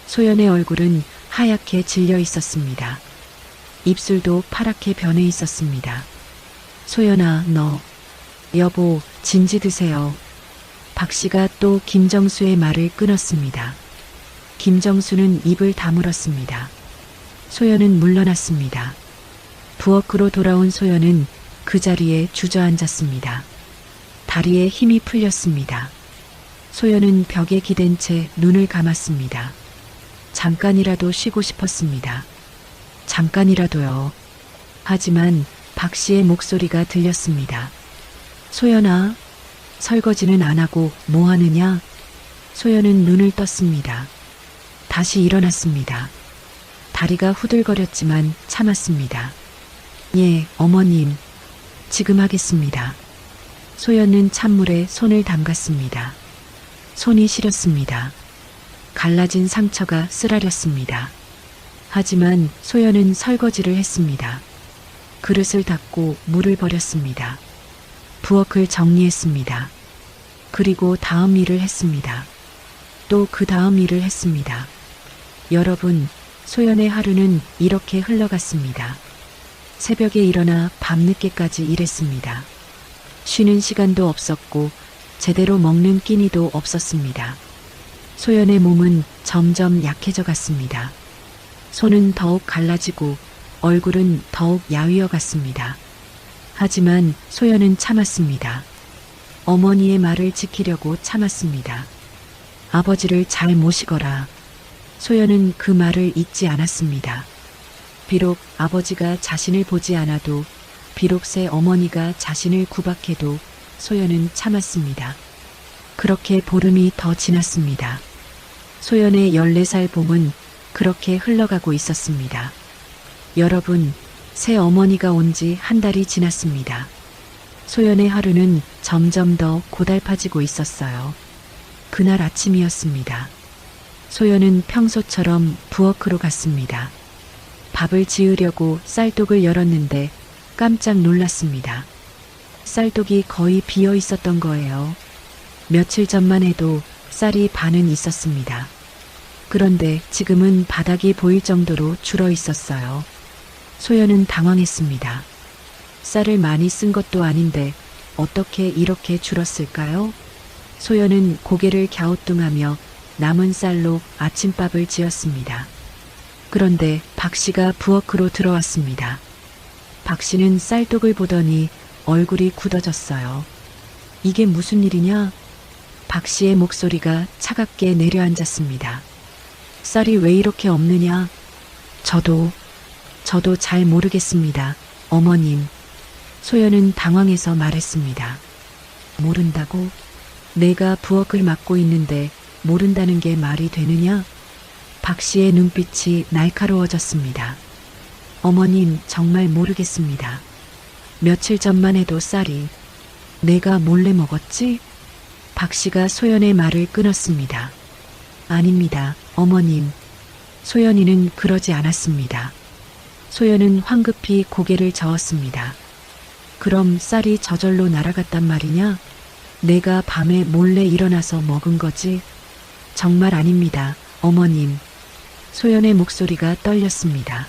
소연의 얼굴은 하얗게 질려 있었습니다. 입술도 파랗게 변해 있었습니다. 소연아, 너. 여보, 진지 드세요. 박 씨가 또 김정수의 말을 끊었습니다. 김정수는 입을 다물었습니다. 소연은 물러났습니다. 부엌으로 돌아온 소연은 그 자리에 주저앉았습니다. 다리에 힘이 풀렸습니다. 소연은 벽에 기댄 채 눈을 감았습니다. 잠깐이라도 쉬고 싶었습니다. 잠깐이라도요. 하지만 박 씨의 목소리가 들렸습니다. 소연아, 설거지는 안 하고 뭐 하느냐? 소연은 눈을 떴습니다. 다시 일어났습니다. 다리가 후들거렸지만 참았습니다. 예, 어머님. 지금 하겠습니다. 소연은 찬물에 손을 담갔습니다. 손이 시렸습니다. 갈라진 상처가 쓰라렸습니다. 하지만 소연은 설거지를 했습니다. 그릇을 닦고 물을 버렸습니다. 부엌을 정리했습니다. 그리고 다음 일을 했습니다. 또 그 다음 일을 했습니다. 여러분, 소연의 하루는 이렇게 흘러갔습니다. 새벽에 일어나 밤늦게까지 일했습니다. 쉬는 시간도 없었고 제대로 먹는 끼니도 없었습니다. 소연의 몸은 점점 약해져 갔습니다. 손은 더욱 갈라지고 얼굴은 더욱 야위어 갔습니다. 하지만 소연은 참았습니다. 어머니의 말을 지키려고 참았습니다. 아버지를 잘 모시거라. 소연은 그 말을 잊지 않았습니다. 비록 아버지가 자신을 보지 않아도, 비록 새 어머니가 자신을 구박해도 소연은 참았습니다. 그렇게 보름이 더 지났습니다. 소연의 14살 봄은 그렇게 흘러가고 있었습니다. 여러분, 새 어머니가 온 지 한 달이 지났습니다. 소연의 하루는 점점 더 고달파지고 있었어요. 그날 아침이었습니다. 소연은 평소처럼 부엌으로 갔습니다. 밥을 지으려고 쌀독을 열었는데 깜짝 놀랐습니다. 쌀독이 거의 비어 있었던 거예요. 며칠 전만 해도 쌀이 반은 있었습니다. 그런데 지금은 바닥이 보일 정도로 줄어 있었어요. 소연은 당황했습니다. 쌀을 많이 쓴 것도 아닌데 어떻게 이렇게 줄었을까요? 소연은 고개를 갸우뚱하며 남은 쌀로 아침밥을 지었습니다. 그런데 박 씨가 부엌으로 들어왔습니다. 박 씨는 쌀독을 보더니 얼굴이 굳어졌어요. 이게 무슨 일이냐? 박 씨의 목소리가 차갑게 내려앉았습니다. 쌀이 왜 이렇게 없느냐? 저도 잘 모르겠습니다. 어머님. 소연은 당황해서 말했습니다. 모른다고? 내가 부엌을 맡고 있는데 모른다는 게 말이 되느냐? 박 씨의 눈빛이 날카로워졌습니다. 어머님, 정말 모르겠습니다. 며칠 전만 해도 쌀이 내가 몰래 먹었지? 박 씨가 소연의 말을 끊었습니다. 아닙니다, 어머님. 소연이는 그러지 않았습니다. 소연은 황급히 고개를 저었습니다. 그럼 쌀이 저절로 날아갔단 말이냐? 내가 밤에 몰래 일어나서 먹은 거지? 정말 아닙니다, 어머님. 소연의 목소리가 떨렸습니다.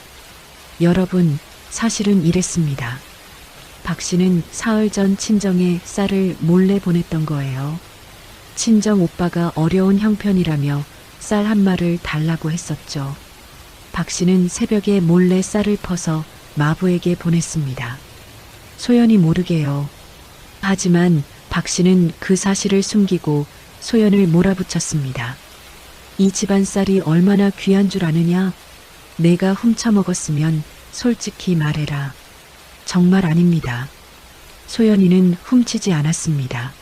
여러분, 사실은 이랬습니다. 박 씨는 사흘 전 친정에 쌀을 몰래 보냈던 거예요. 친정 오빠가 어려운 형편이라며 쌀 한 마를 달라고 했었죠. 박 씨는 새벽에 몰래 쌀을 퍼서 마부에게 보냈습니다. 소연이 모르게요. 하지만 박 씨는 그 사실을 숨기고 소연을 몰아붙였습니다. 이 집안 쌀이 얼마나 귀한 줄 아느냐? 내가 훔쳐먹었으면 솔직히 말해라. 정말 아닙니다. 소연이는 훔치지 않았습니다.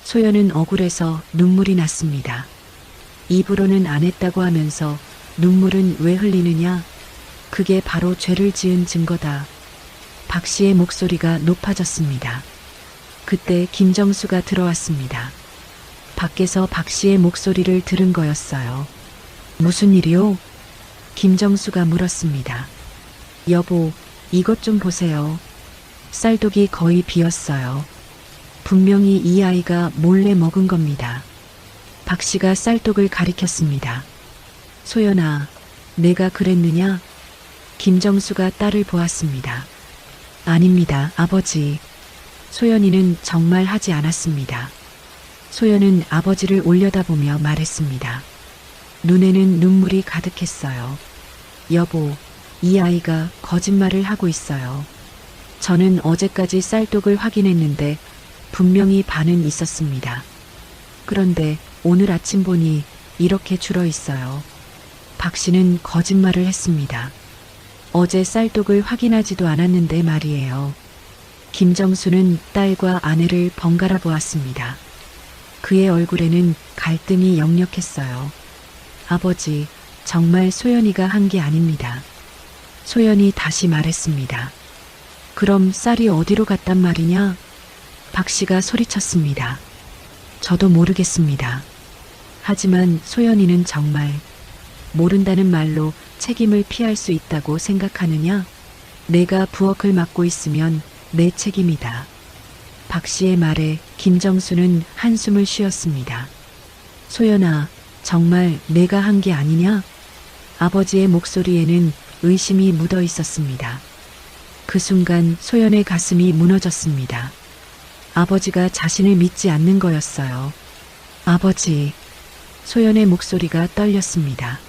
소연은 억울해서 눈물이 났습니다. 입으로는 안 했다고 하면서 눈물은 왜 흘리느냐? 그게 바로 죄를 지은 증거다. 박 씨의 목소리가 높아졌습니다. 그때 김정수가 들어왔습니다. 밖에서 박 씨의 목소리를 들은 거였어요. 무슨 일이요? 김정수가 물었습니다. 여보, 이것 좀 보세요. 쌀독이 거의 비었어요. 분명히 이 아이가 몰래 먹은 겁니다. 박 씨가 쌀독을 가리켰습니다. 소연아, 내가 그랬느냐? 김정수가 딸을 보았습니다. 아닙니다, 아버지. 소연이는 정말 하지 않았습니다. 소연은 아버지를 올려다보며 말했습니다. 눈에는 눈물이 가득했어요. 여보, 이 아이가 거짓말을 하고 있어요. 저는 어제까지 쌀독을 확인했는데 분명히 반은 있었습니다. 그런데 오늘 아침 보니 이렇게 줄어 있어요. 박 씨는 거짓말을 했습니다. 어제 쌀독을 확인하지도 않았는데 말이에요. 김정수는 딸과 아내를 번갈아 보았습니다. 그의 얼굴에는 갈등이 역력했어요. 아버지, 정말 소연이가 한 게 아닙니다. 소연이 다시 말했습니다. 그럼 쌀이 어디로 갔단 말이냐? 박 씨가 소리쳤습니다. 저도 모르겠습니다. 하지만 소연이는 정말 모른다는 말로 책임을 피할 수 있다고 생각하느냐? 내가 부엌을 맡고 있으면 내 책임이다. 박 씨의 말에 김정수는 한숨을 쉬었습니다. 소연아, 정말 내가 한 게 아니냐? 아버지의 목소리에는 의심이 묻어 있었습니다. 그 순간 소연의 가슴이 무너졌습니다. 아버지가 자신을 믿지 않는 거였어요. 아버지, 소연의 목소리가 떨렸습니다.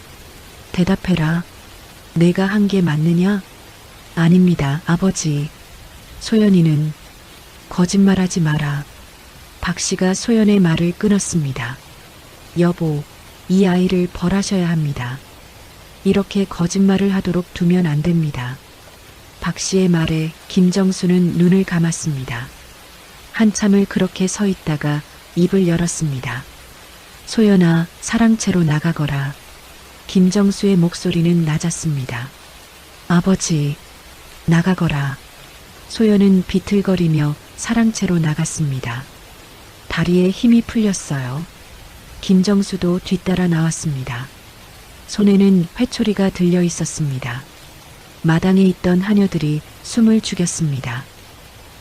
대답해라. 내가 한 게 맞느냐? 아닙니다, 아버지. 소연이는 거짓말하지 마라. 박 씨가 소연의 말을 끊었습니다. 여보, 이 아이를 벌하셔야 합니다. 이렇게 거짓말을 하도록 두면 안 됩니다. 박 씨의 말에 김정수는 눈을 감았습니다. 한참을 그렇게 서 있다가 입을 열었습니다. 소연아, 사랑채로 나가거라. 김정수의 목소리는 낮았습니다. 아버지, 나가거라. 소연은 비틀거리며 사랑채로 나갔습니다. 다리에 힘이 풀렸어요. 김정수도 뒤따라 나왔습니다. 손에는 회초리가 들려 있었습니다. 마당에 있던 하녀들이 숨을 죽였습니다.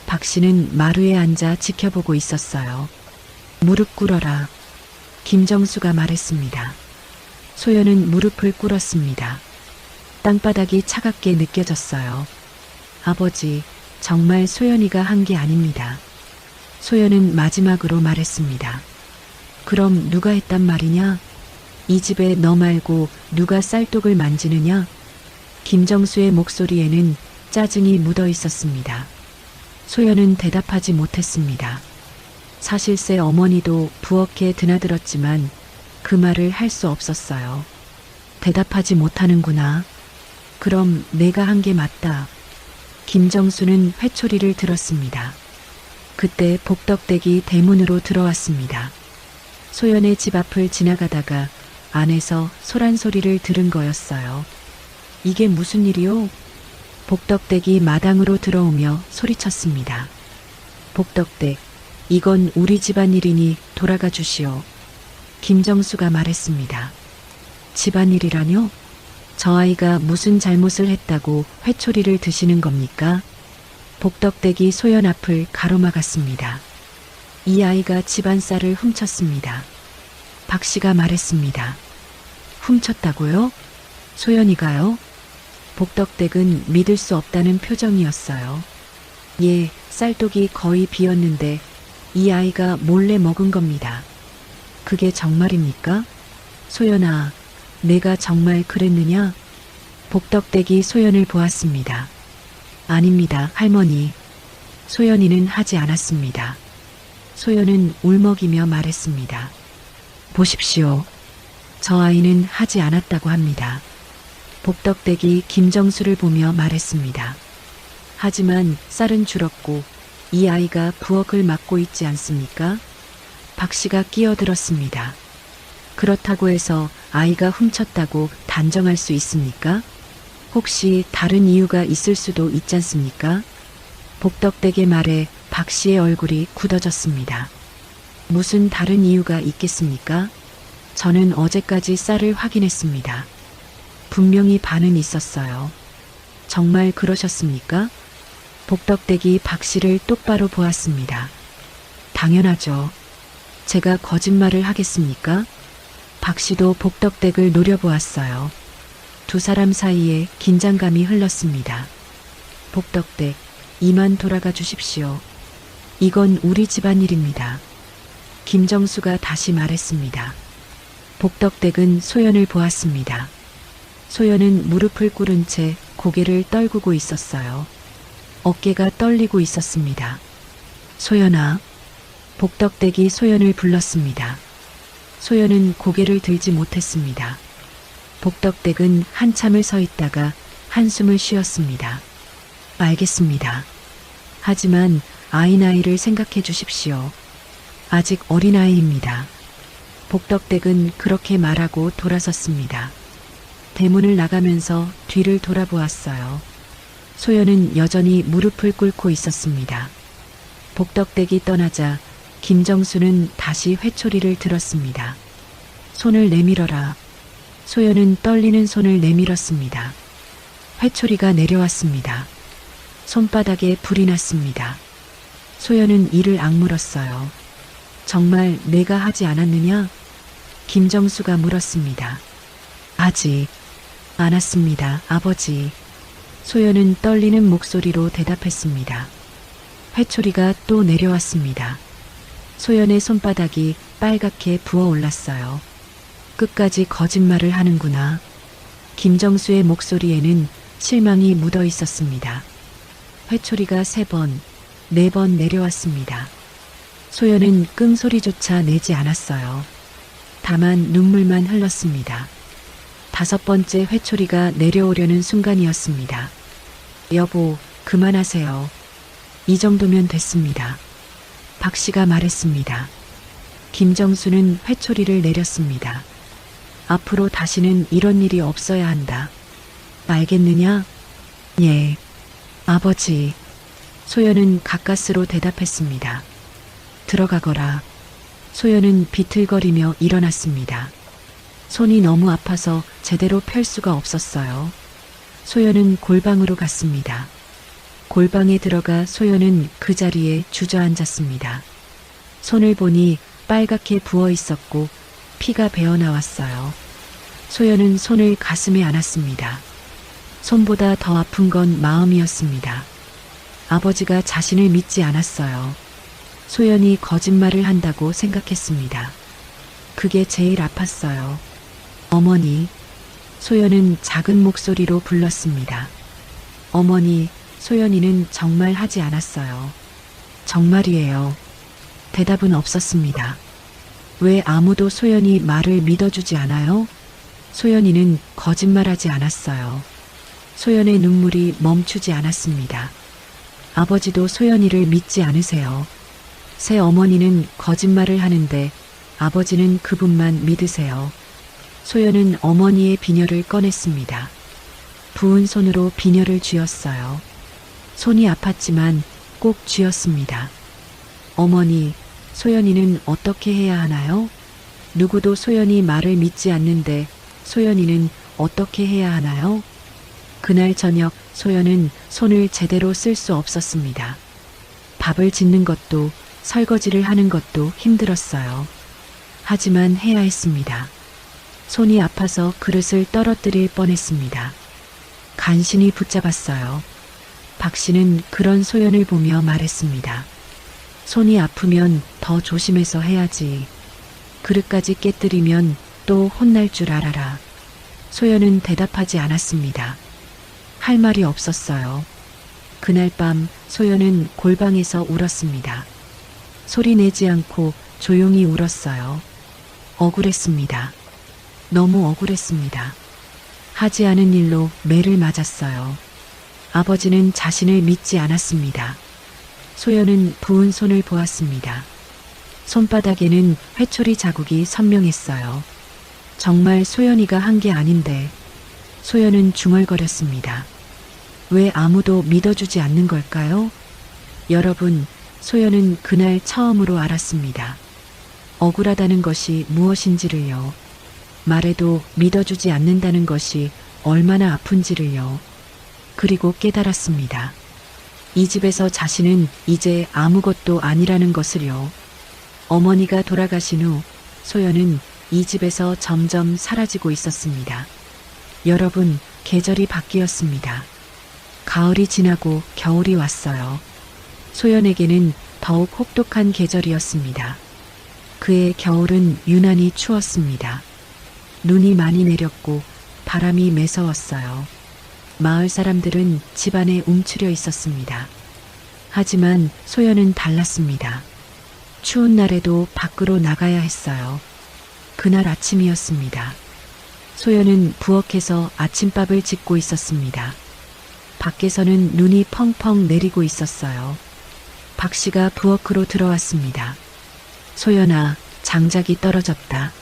박 씨는 마루에 앉아 지켜보고 있었어요. 무릎 꿇어라. 김정수가 말했습니다. 소연은 무릎을 꿇었습니다. 땅바닥이 차갑게 느껴졌어요. 아버지, 정말 소연이가 한 게 아닙니다. 소연은 마지막으로 말했습니다. 그럼 누가 했단 말이냐? 이 집에 너 말고 누가 쌀독을 만지느냐? 김정수의 목소리에는 짜증이 묻어 있었습니다. 소연은 대답하지 못했습니다. 사실세 어머니도 부엌에 드나들었지만 그 말을 할 수 없었어요. 대답하지 못하는구나. 그럼 내가 한 게 맞다. 김정수는 회초리를 들었습니다. 그때 복덕댁이 대문으로 들어왔습니다. 소연의 집 앞을 지나가다가 안에서 소란 소리를 들은 거였어요. 이게 무슨 일이요? 복덕댁이 마당으로 들어오며 소리쳤습니다. 복덕댁, 이건 우리 집안 일이니 돌아가 주시오. 김정수가 말했습니다. 집안일이라뇨? 저 아이가 무슨 잘못을 했다고 회초리를 드시는 겁니까? 복덕댁이 소연 앞을 가로막았습니다. 이 아이가 집안 쌀을 훔쳤습니다. 박 씨가 말했습니다. 훔쳤다고요? 소연이가요? 복덕댁은 믿을 수 없다는 표정이었어요. 예, 쌀독이 거의 비었는데 이 아이가 몰래 먹은 겁니다. 그게 정말입니까? 소연아, 내가 정말 그랬느냐? 복덕댁이 소연을 보았습니다. 아닙니다, 할머니. 소연이는 하지 않았습니다. 소연은 울먹이며 말했습니다. 보십시오. 저 아이는 하지 않았다고 합니다. 복덕댁이 김정수를 보며 말했습니다. 하지만 쌀은 줄었고 이 아이가 부엌을 맡고 있지 않습니까? 박 씨가 끼어들었습니다. 그렇다고 해서 아이가 훔쳤다고 단정할 수 있습니까? 혹시 다른 이유가 있을 수도 있지 않습니까? 복덕댁의 말에 박 씨의 얼굴이 굳어졌습니다. 무슨 다른 이유가 있겠습니까? 저는 어제까지 쌀을 확인했습니다. 분명히 반은 있었어요. 정말 그러셨습니까? 복덕댁이 박 씨를 똑바로 보았습니다. 당연하죠. 제가 거짓말을 하겠습니까? 박 씨도 복덕댁을 노려보았어요. 두 사람 사이에 긴장감이 흘렀습니다. 복덕댁, 이만 돌아가 주십시오. 이건 우리 집안일입니다. 김정수가 다시 말했습니다. 복덕댁은 소연을 보았습니다. 소연은 무릎을 꿇은 채 고개를 떨구고 있었어요. 어깨가 떨리고 있었습니다. 소연아. 복덕댁이 소연을 불렀습니다. 소연은 고개를 들지 못했습니다. 복덕댁은 한참을 서 있다가 한숨을 쉬었습니다. 알겠습니다. 하지만 아이나이를 생각해 주십시오. 아직 어린아이입니다. 복덕댁은 그렇게 말하고 돌아섰습니다. 대문을 나가면서 뒤를 돌아보았어요. 소연은 여전히 무릎을 꿇고 있었습니다. 복덕댁이 떠나자 김정수는 다시 회초리를 들었습니다. 손을 내밀어라. 소연은 떨리는 손을 내밀었습니다. 회초리가 내려왔습니다. 손바닥에 불이 났습니다. 소연은 이를 악물었어요. 정말 내가 하지 않았느냐? 김정수가 물었습니다. 하지 않았습니다, 아버지. 소연은 떨리는 목소리로 대답했습니다. 회초리가 또 내려왔습니다. 소연의 손바닥이 빨갛게 부어올랐어요. 끝까지 거짓말을 하는구나. 김정수의 목소리에는 실망이 묻어 있었습니다. 회초리가 3번, 4번 내려왔습니다. 소연은 끙소리조차 내지 않았어요. 다만 눈물만 흘렀습니다. 5번째 회초리가 내려오려는 순간이었습니다. 여보, 그만하세요. 이 정도면 됐습니다. 박 씨가 말했습니다. 김정수는 회초리를 내렸습니다. 앞으로 다시는 이런 일이 없어야 한다. 알겠느냐? 예, 아버지. 소연은 가까스로 대답했습니다. 들어가거라. 소연은 비틀거리며 일어났습니다. 손이 너무 아파서 제대로 펼 수가 없었어요. 소연은 골방으로 갔습니다. 골방에 들어가 소연은 그 자리에 주저앉았습니다. 손을 보니 빨갛게 부어 있었고 피가 배어 나왔어요. 소연은 손을 가슴에 안았습니다. 손보다 더 아픈 건 마음이었습니다. 아버지가 자신을 믿지 않았어요. 소연이 거짓말을 한다고 생각했습니다. 그게 제일 아팠어요. 어머니, 소연은 작은 목소리로 불렀습니다. 어머니, 소연이는 정말 하지 않았어요. 정말이에요. 대답은 없었습니다. 왜 아무도 소연이 말을 믿어주지 않아요? 소연이는 거짓말하지 않았어요. 소연의 눈물이 멈추지 않았습니다. 아버지도 소연이를 믿지 않으세요. 새 어머니는 거짓말을 하는데 아버지는 그분만 믿으세요. 소연은 어머니의 비녀를 꺼냈습니다. 부은 손으로 비녀를 쥐었어요. 손이 아팠지만 꼭 쥐었습니다. 어머니, 소연이는 어떻게 해야 하나요? 누구도 소연이 말을 믿지 않는데 소연이는 어떻게 해야 하나요? 그날 저녁 소연은 손을 제대로 쓸 수 없었습니다. 밥을 짓는 것도 설거지를 하는 것도 힘들었어요. 하지만 해야 했습니다. 손이 아파서 그릇을 떨어뜨릴 뻔했습니다. 간신히 붙잡았어요. 박 씨는 그런 소연을 보며 말했습니다. 손이 아프면 더 조심해서 해야지. 그릇까지 깨뜨리면 또 혼날 줄 알아라. 소연은 대답하지 않았습니다. 할 말이 없었어요. 그날 밤 소연은 골방에서 울었습니다. 소리 내지 않고 조용히 울었어요. 억울했습니다. 너무 억울했습니다. 하지 않은 일로 매를 맞았어요. 아버지는 자신을 믿지 않았습니다. 소연은 부은 손을 보았습니다. 손바닥에는 회초리 자국이 선명했어요. 정말 소연이가 한 게 아닌데. 소연은 중얼거렸습니다. 왜 아무도 믿어주지 않는 걸까요? 여러분, 소연은 그날 처음으로 알았습니다. 억울하다는 것이 무엇인지를요. 말해도 믿어주지 않는다는 것이 얼마나 아픈지를요. 그리고 깨달았습니다. 이 집에서 자신은 이제 아무것도 아니라는 것을요. 어머니가 돌아가신 후 소연은 이 집에서 점점 사라지고 있었습니다. 여러분, 계절이 바뀌었습니다. 가을이 지나고 겨울이 왔어요. 소연에게는 더욱 혹독한 계절이었습니다. 그의 겨울은 유난히 추웠습니다. 눈이 많이 내렸고 바람이 매서웠어요. 마을 사람들은 집안에 움츠려 있었습니다. 하지만 소연은 달랐습니다. 추운 날에도 밖으로 나가야 했어요. 그날 아침이었습니다. 소연은 부엌에서 아침밥을 짓고 있었습니다. 밖에서는 눈이 펑펑 내리고 있었어요. 박 씨가 부엌으로 들어왔습니다. 소연아, 장작이 떨어졌다.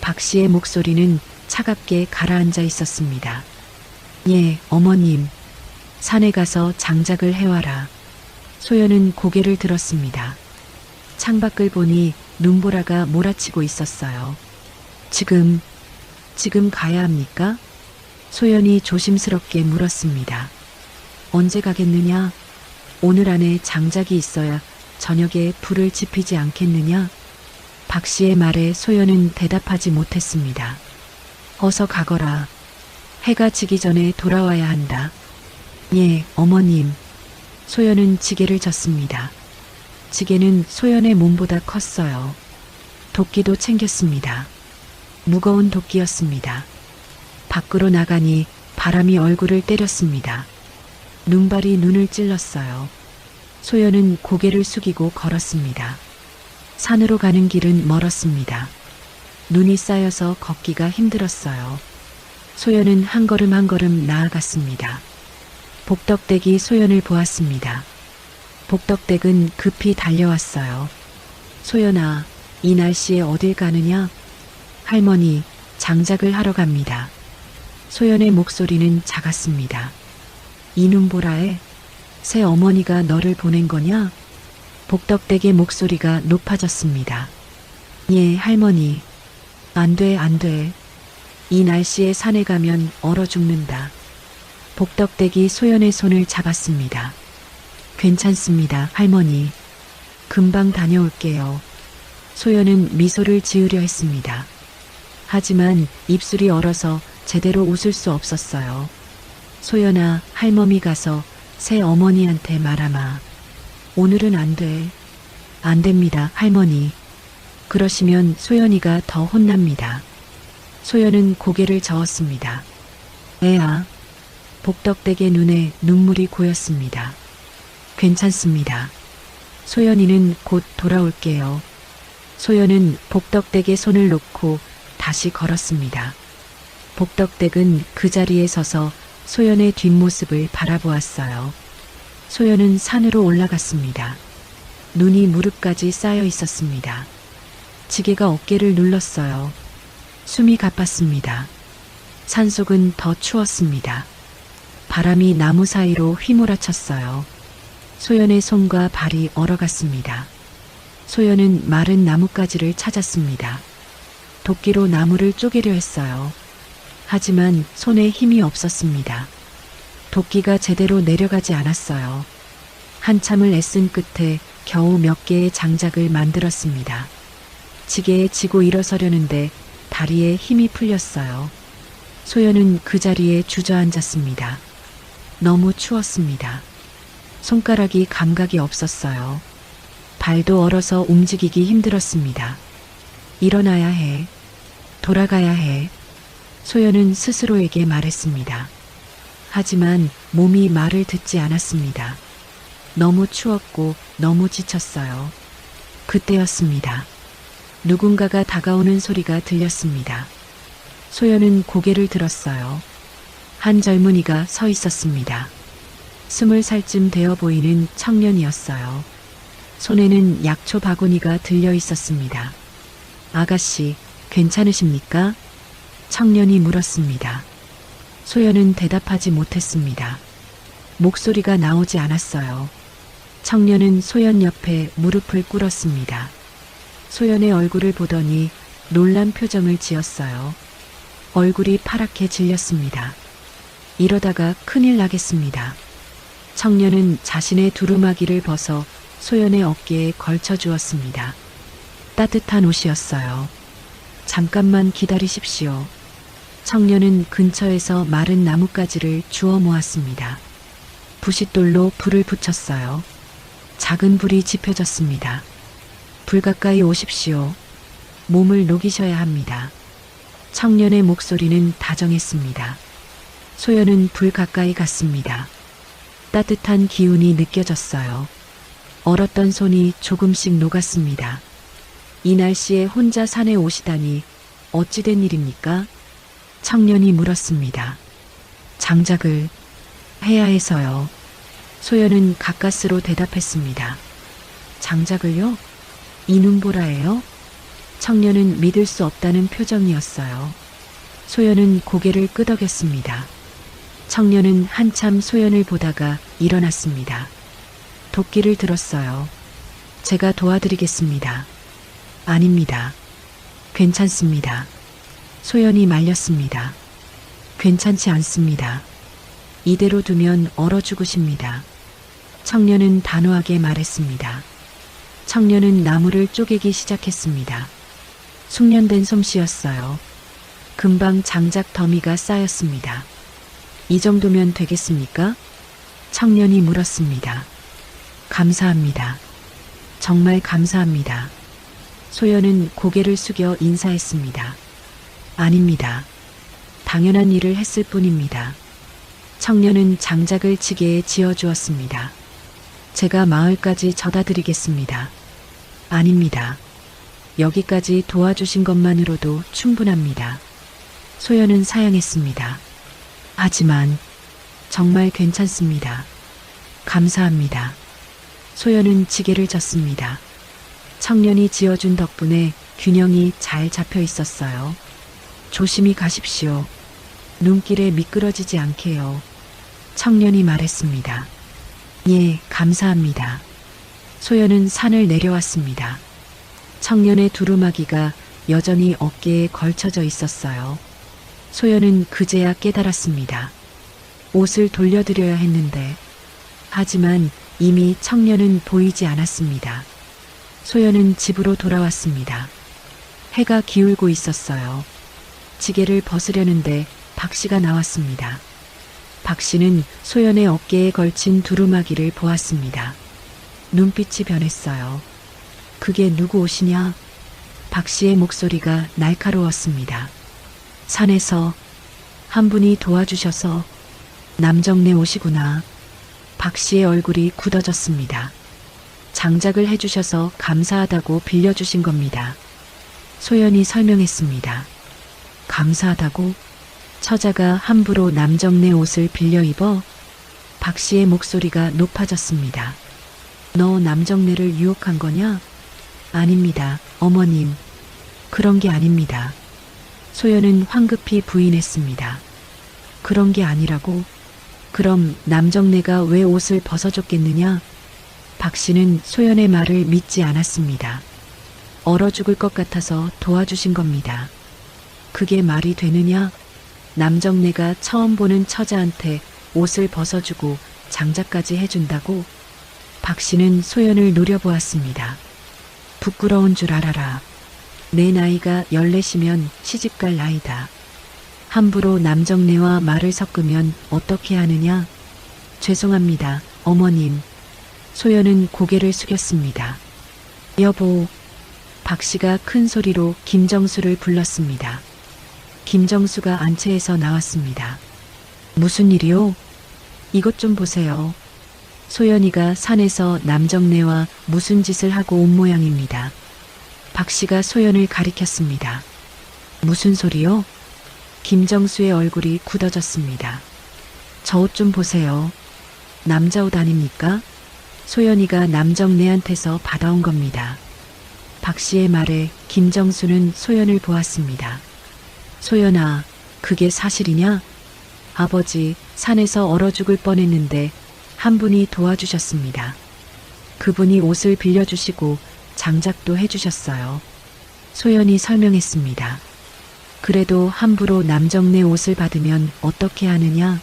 박 씨의 목소리는 차갑게 가라앉아 있었습니다. 예, 어머님. 산에 가서 장작을 해와라. 소연은 고개를 들었습니다. 창밖을 보니 눈보라가 몰아치고 있었어요. 지금 가야 합니까? 소연이 조심스럽게 물었습니다. 언제 가겠느냐? 오늘 안에 장작이 있어야 저녁에 불을 지피지 않겠느냐? 박 씨의 말에 소연은 대답하지 못했습니다. 어서 가거라. 해가 지기 전에 돌아와야 한다. 예, 어머님. 소연은 지게를 졌습니다. 지게는 소연의 몸보다 컸어요. 도끼도 챙겼습니다. 무거운 도끼였습니다. 밖으로 나가니 바람이 얼굴을 때렸습니다. 눈발이 눈을 찔렀어요. 소연은 고개를 숙이고 걸었습니다. 산으로 가는 길은 멀었습니다. 눈이 쌓여서 걷기가 힘들었어요. 소연은 한 걸음 한 걸음 나아갔습니다. 복덕댁이 소연을 보았습니다. 복덕댁은 급히 달려왔어요. 소연아, 이 날씨에 어딜 가느냐? 할머니, 장작을 하러 갑니다. 소연의 목소리는 작았습니다. 이 눈보라에 새 어머니가 너를 보낸 거냐? 복덕댁의 목소리가 높아졌습니다. 예, 할머니. 안 돼, 안 돼. 이 날씨에 산에 가면 얼어 죽는다. 복덕대기 소연의 손을 잡았습니다. 괜찮습니다, 할머니. 금방 다녀올게요. 소연은 미소를 지으려 했습니다. 하지만 입술이 얼어서 제대로 웃을 수 없었어요. 소연아, 할머니 가서 새 어머니한테 말아마. 오늘은 안 돼. 안 됩니다, 할머니. 그러시면 소연이가 더 혼납니다. 소연은 고개를 저었습니다. 애야. 복덕댁의 눈에 눈물이 고였습니다. 괜찮습니다. 소연이는 곧 돌아올게요. 소연은 복덕댁의 손을 놓고 다시 걸었습니다. 복덕댁은 그 자리에 서서 소연의 뒷모습을 바라보았어요. 소연은 산으로 올라갔습니다. 눈이 무릎까지 쌓여 있었습니다. 지게가 어깨를 눌렀어요. 숨이 가빴습니다. 산속은 더 추웠습니다. 바람이 나무 사이로 휘몰아쳤어요. 소연의 손과 발이 얼어갔습니다. 소연은 마른 나뭇가지를 찾았습니다. 도끼로 나무를 쪼개려 했어요. 하지만 손에 힘이 없었습니다. 도끼가 제대로 내려가지 않았어요. 한참을 애쓴 끝에 겨우 몇 개의 장작을 만들었습니다. 지게에 지고 일어서려는데 다리에 힘이 풀렸어요. 소연은 그 자리에 주저앉았습니다. 너무 추웠습니다. 손가락이 감각이 없었어요. 발도 얼어서 움직이기 힘들었습니다. 일어나야 해. 돌아가야 해. 소연은 스스로에게 말했습니다. 하지만 몸이 말을 듣지 않았습니다. 너무 추웠고 너무 지쳤어요. 그때였습니다. 누군가가 다가오는 소리가 들렸습니다. 소연은 고개를 들었어요. 한 젊은이가 서 있었습니다. 20살쯤 되어 보이는 청년이었어요. 손에는 약초 바구니가 들려 있었습니다. 아가씨, 괜찮으십니까? 청년이 물었습니다. 소연은 대답하지 못했습니다. 목소리가 나오지 않았어요. 청년은 소연 옆에 무릎을 꿇었습니다. 소연의 얼굴을 보더니 놀란 표정을 지었어요. 얼굴이 파랗게 질렸습니다. 이러다가 큰일 나겠습니다. 청년은 자신의 두루마기를 벗어 소연의 어깨에 걸쳐 주었습니다. 따뜻한 옷이었어요. 잠깐만 기다리십시오. 청년은 근처에서 마른 나뭇가지를 주워 모았습니다. 부싯돌로 불을 붙였어요. 작은 불이 지펴졌습니다. 불 가까이 오십시오. 몸을 녹이셔야 합니다. 청년의 목소리는 다정했습니다. 소연은 불 가까이 갔습니다. 따뜻한 기운이 느껴졌어요. 얼었던 손이 조금씩 녹았습니다. 이 날씨에 혼자 산에 오시다니 어찌된 일입니까? 청년이 물었습니다. 장작을 해야 해서요. 소연은 가까스로 대답했습니다. 장작을요? 이 눈보라예요? 청년은 믿을 수 없다는 표정이었어요. 소연은 고개를 끄덕였습니다. 청년은 한참 소연을 보다가 일어났습니다. 도끼를 들었어요. 제가 도와드리겠습니다. 아닙니다. 괜찮습니다. 소연이 말렸습니다. 괜찮지 않습니다. 이대로 두면 얼어 죽으십니다. 청년은 단호하게 말했습니다. 청년은 나무를 쪼개기 시작했습니다. 숙련된 솜씨였어요. 금방 장작 더미가 쌓였습니다. 이 정도면 되겠습니까? 청년이 물었습니다. 감사합니다. 정말 감사합니다. 소연은 고개를 숙여 인사했습니다. 아닙니다. 당연한 일을 했을 뿐입니다. 청년은 장작을 지게에 지어주었습니다. 제가 마을까지 져다 드리겠습니다. 아닙니다. 여기까지 도와주신 것만으로도 충분합니다. 소연은 사양했습니다. 하지만 정말 괜찮습니다. 감사합니다. 소연은 지게를 졌습니다. 청년이 지어준 덕분에 균형이 잘 잡혀 있었어요. 조심히 가십시오. 눈길에 미끄러지지 않게요. 청년이 말했습니다. 예, 감사합니다. 소연은 산을 내려왔습니다. 청년의 두루마기가 여전히 어깨에 걸쳐져 있었어요. 소연은 그제야 깨달았습니다. 옷을 돌려드려야 했는데, 하지만 이미 청년은 보이지 않았습니다. 소연은 집으로 돌아왔습니다. 해가 기울고 있었어요. 지게를 벗으려는데 박 씨가 나왔습니다. 박 씨는 소연의 어깨에 걸친 두루마기를 보았습니다. 눈빛이 변했어요. 그게 누구 옷이냐? 박 씨의 목소리가 날카로웠습니다. 산에서 한 분이 도와주셔서 남정네 옷이구나. 박 씨의 얼굴이 굳어졌습니다. 장작을 해주셔서 감사하다고 빌려주신 겁니다. 소연이 설명했습니다. 감사하다고? 처자가 함부로 남정네 옷을 빌려 입어? 박 씨의 목소리가 높아졌습니다. 너 남정네를 유혹한 거냐? 아닙니다, 어머님. 그런 게 아닙니다. 소연은 황급히 부인했습니다. 그런 게 아니라고? 그럼 남정네가 왜 옷을 벗어줬겠느냐? 박 씨는 소연의 말을 믿지 않았습니다. 얼어 죽을 것 같아서 도와주신 겁니다. 그게 말이 되느냐? 남정네가 처음 보는 처자한테 옷을 벗어주고 장작까지 해준다고? 박 씨는 소연을 노려보았습니다. 부끄러운 줄 알아라. 내 나이가 14이면 시집갈 나이다. 함부로 남정네와 말을 섞으면 어떻게 하느냐? 죄송합니다, 어머님. 소연은 고개를 숙였습니다. 여보. 박 씨가 큰 소리로 김정수를 불렀습니다. 김정수가 안채에서 나왔습니다. 무슨 일이요? 이것 좀 보세요. 소연이가 산에서 남정네와 무슨 짓을 하고 온 모양입니다. 박 씨가 소연을 가리켰습니다. 무슨 소리요? 김정수의 얼굴이 굳어졌습니다. 저 옷 좀 보세요. 남자 옷 아닙니까? 소연이가 남정네한테서 받아온 겁니다. 박 씨의 말에 김정수는 소연을 보았습니다. 소연아, 그게 사실이냐? 아버지, 산에서 얼어 죽을 뻔했는데 한 분이 도와주셨습니다. 그분이 옷을 빌려주시고 장작도 해주셨어요. 소연이 설명했습니다. 그래도 함부로 남정네 옷을 받으면 어떻게 하느냐?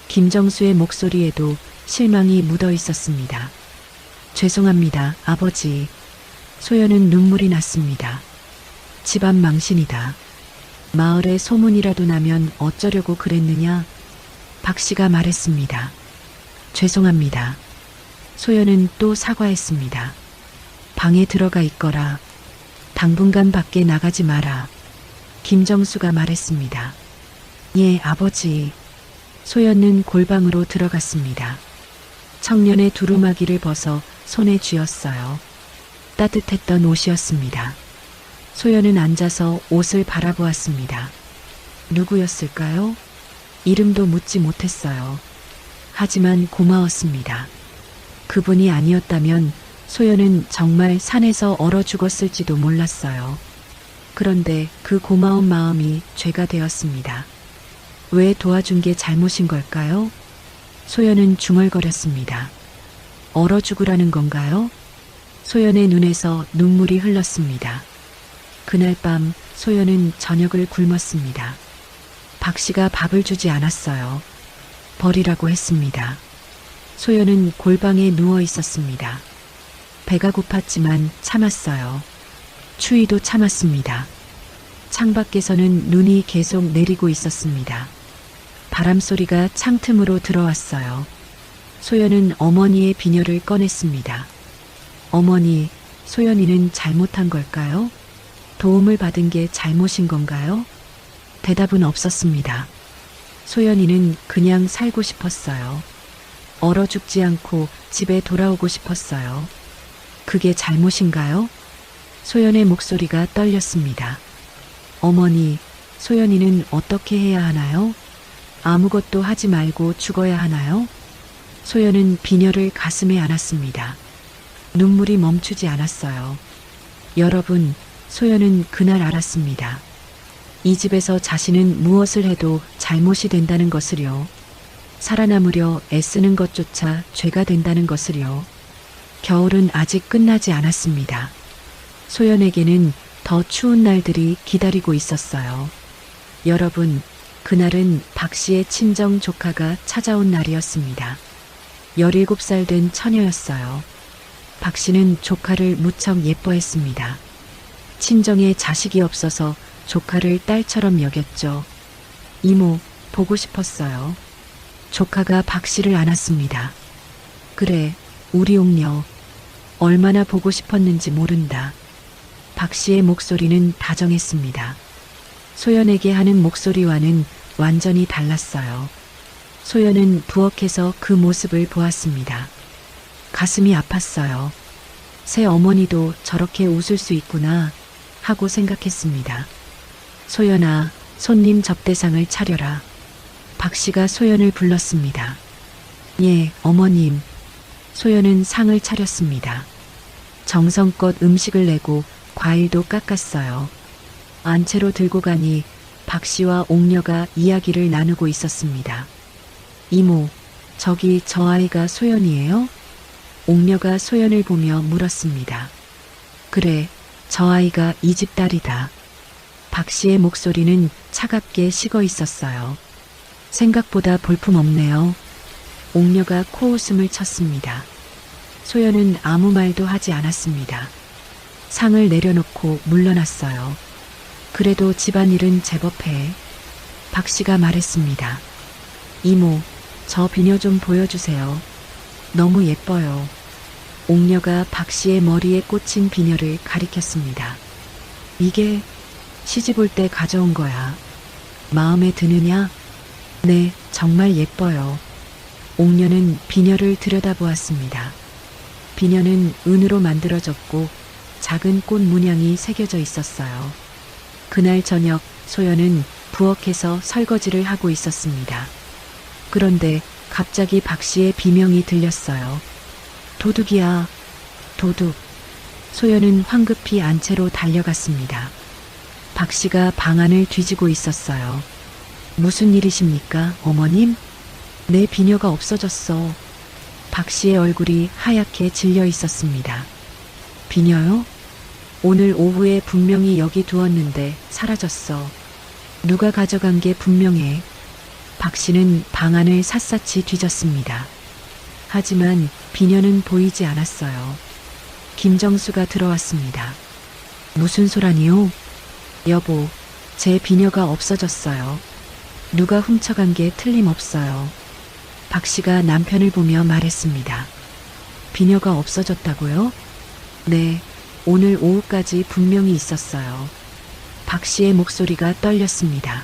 김정수의 목소리에도 실망이 묻어 있었습니다. 죄송합니다, 아버지. 소연은 눈물이 났습니다. 집안 망신이다. 마을에 소문이라도 나면 어쩌려고 그랬느냐? 박 씨가 말했습니다. 죄송합니다. 소연은 또 사과했습니다. 방에 들어가 있거라. 당분간 밖에 나가지 마라. 김정수가 말했습니다. 예, 아버지. 소연은 골방으로 들어갔습니다. 청년의 두루마기를 벗어 손에 쥐었어요. 따뜻했던 옷이었습니다. 소연은 앉아서 옷을 바라보았습니다. 누구였을까요? 이름도 묻지 못했어요. 하지만 고마웠습니다. 그분이 아니었다면 소연은 정말 산에서 얼어 죽었을지도 몰랐어요. 그런데 그 고마운 마음이 죄가 되었습니다. 왜 도와준 게 잘못인 걸까요? 소연은 중얼거렸습니다. 얼어 죽으라는 건가요? 소연의 눈에서 눈물이 흘렀습니다. 그날 밤 소연은 저녁을 굶었습니다. 박 씨가 밥을 주지 않았어요. 버리라고 했습니다. 소연은 골방에 누워 있었습니다. 배가 고팠지만 참았어요. 추위도 참았습니다. 창밖에서는 눈이 계속 내리고 있었습니다. 바람 소리가 창틈으로 들어왔어요. 소연은 어머니의 비녀를 꺼냈습니다. 어머니, 소연이는 잘못한 걸까요? 도움을 받은 게 잘못인 건가요? 대답은 없었습니다. 소연이는 그냥 살고 싶었어요. 얼어 죽지 않고 집에 돌아오고 싶었어요. 그게 잘못인가요? 소연의 목소리가 떨렸습니다. 어머니, 소연이는 어떻게 해야 하나요? 아무것도 하지 말고 죽어야 하나요? 소연은 비녀를 가슴에 안았습니다. 눈물이 멈추지 않았어요. 여러분, 소연은 그날 알았습니다. 이 집에서 자신은 무엇을 해도 잘못이 된다는 것을요. 살아남으려 애쓰는 것조차 죄가 된다는 것을요. 겨울은 아직 끝나지 않았습니다. 소연에게는 더 추운 날들이 기다리고 있었어요. 여러분, 그날은 박 씨의 친정 조카가 찾아온 날이었습니다. 17살 된 처녀였어요. 박 씨는 조카를 무척 예뻐했습니다. 친정에 자식이 없어서 조카를 딸처럼 여겼죠. 이모, 보고 싶었어요. 조카가 박 씨를 안았습니다. 그래, 우리 옥녀. 얼마나 보고 싶었는지 모른다. 박 씨의 목소리는 다정했습니다. 소연에게 하는 목소리와는 완전히 달랐어요. 소연은 부엌에서 그 모습을 보았습니다. 가슴이 아팠어요. 새 어머니도 저렇게 웃을 수 있구나 하고 생각했습니다. 소연아, 손님 접대상을 차려라. 박 씨가 소연을 불렀습니다. 예, 어머님. 소연은 상을 차렸습니다. 정성껏 음식을 내고 과일도 깎았어요. 안채로 들고 가니 박 씨와 옥녀가 이야기를 나누고 있었습니다. 이모, 저기 저 아이가 소연이에요? 옥녀가 소연을 보며 물었습니다. 그래, 저 아이가 이 집 딸이다. 박 씨의 목소리는 차갑게 식어 있었어요. 생각보다 볼품없네요. 옥녀가 코웃음을 쳤습니다. 소연은 아무 말도 하지 않았습니다. 상을 내려놓고 물러났어요. 그래도 집안일은 제법 해. 박 씨가 말했습니다. 이모, 저 비녀 좀 보여주세요. 너무 예뻐요. 옥녀가 박 씨의 머리에 꽂힌 비녀를 가리켰습니다. 이게 시집 올 때 가져온 거야. 마음에 드느냐? 네, 정말 예뻐요. 옥녀는 비녀를 들여다보았습니다. 비녀는 은으로 만들어졌고 작은 꽃 문양이 새겨져 있었어요. 그날 저녁 소연은 부엌에서 설거지를 하고 있었습니다. 그런데 갑자기 박 씨의 비명이 들렸어요. 도둑이야, 도둑. 소연은 황급히 안채로 달려갔습니다. 박 씨가 방 안을 뒤지고 있었어요. 무슨 일이십니까, 어머님? 내 비녀가 없어졌어. 박 씨의 얼굴이 하얗게 질려 있었습니다. 비녀요? 오늘 오후에 분명히 여기 두었는데 사라졌어. 누가 가져간 게 분명해. 박 씨는 방 안을 샅샅이 뒤졌습니다. 하지만 비녀는 보이지 않았어요. 김정수가 들어왔습니다. 무슨 소란이요? 여보, 제 비녀가 없어졌어요. 누가 훔쳐간 게 틀림없어요. 박 씨가 남편을 보며 말했습니다. 비녀가 없어졌다고요? 네, 오늘 오후까지 분명히 있었어요. 박 씨의 목소리가 떨렸습니다.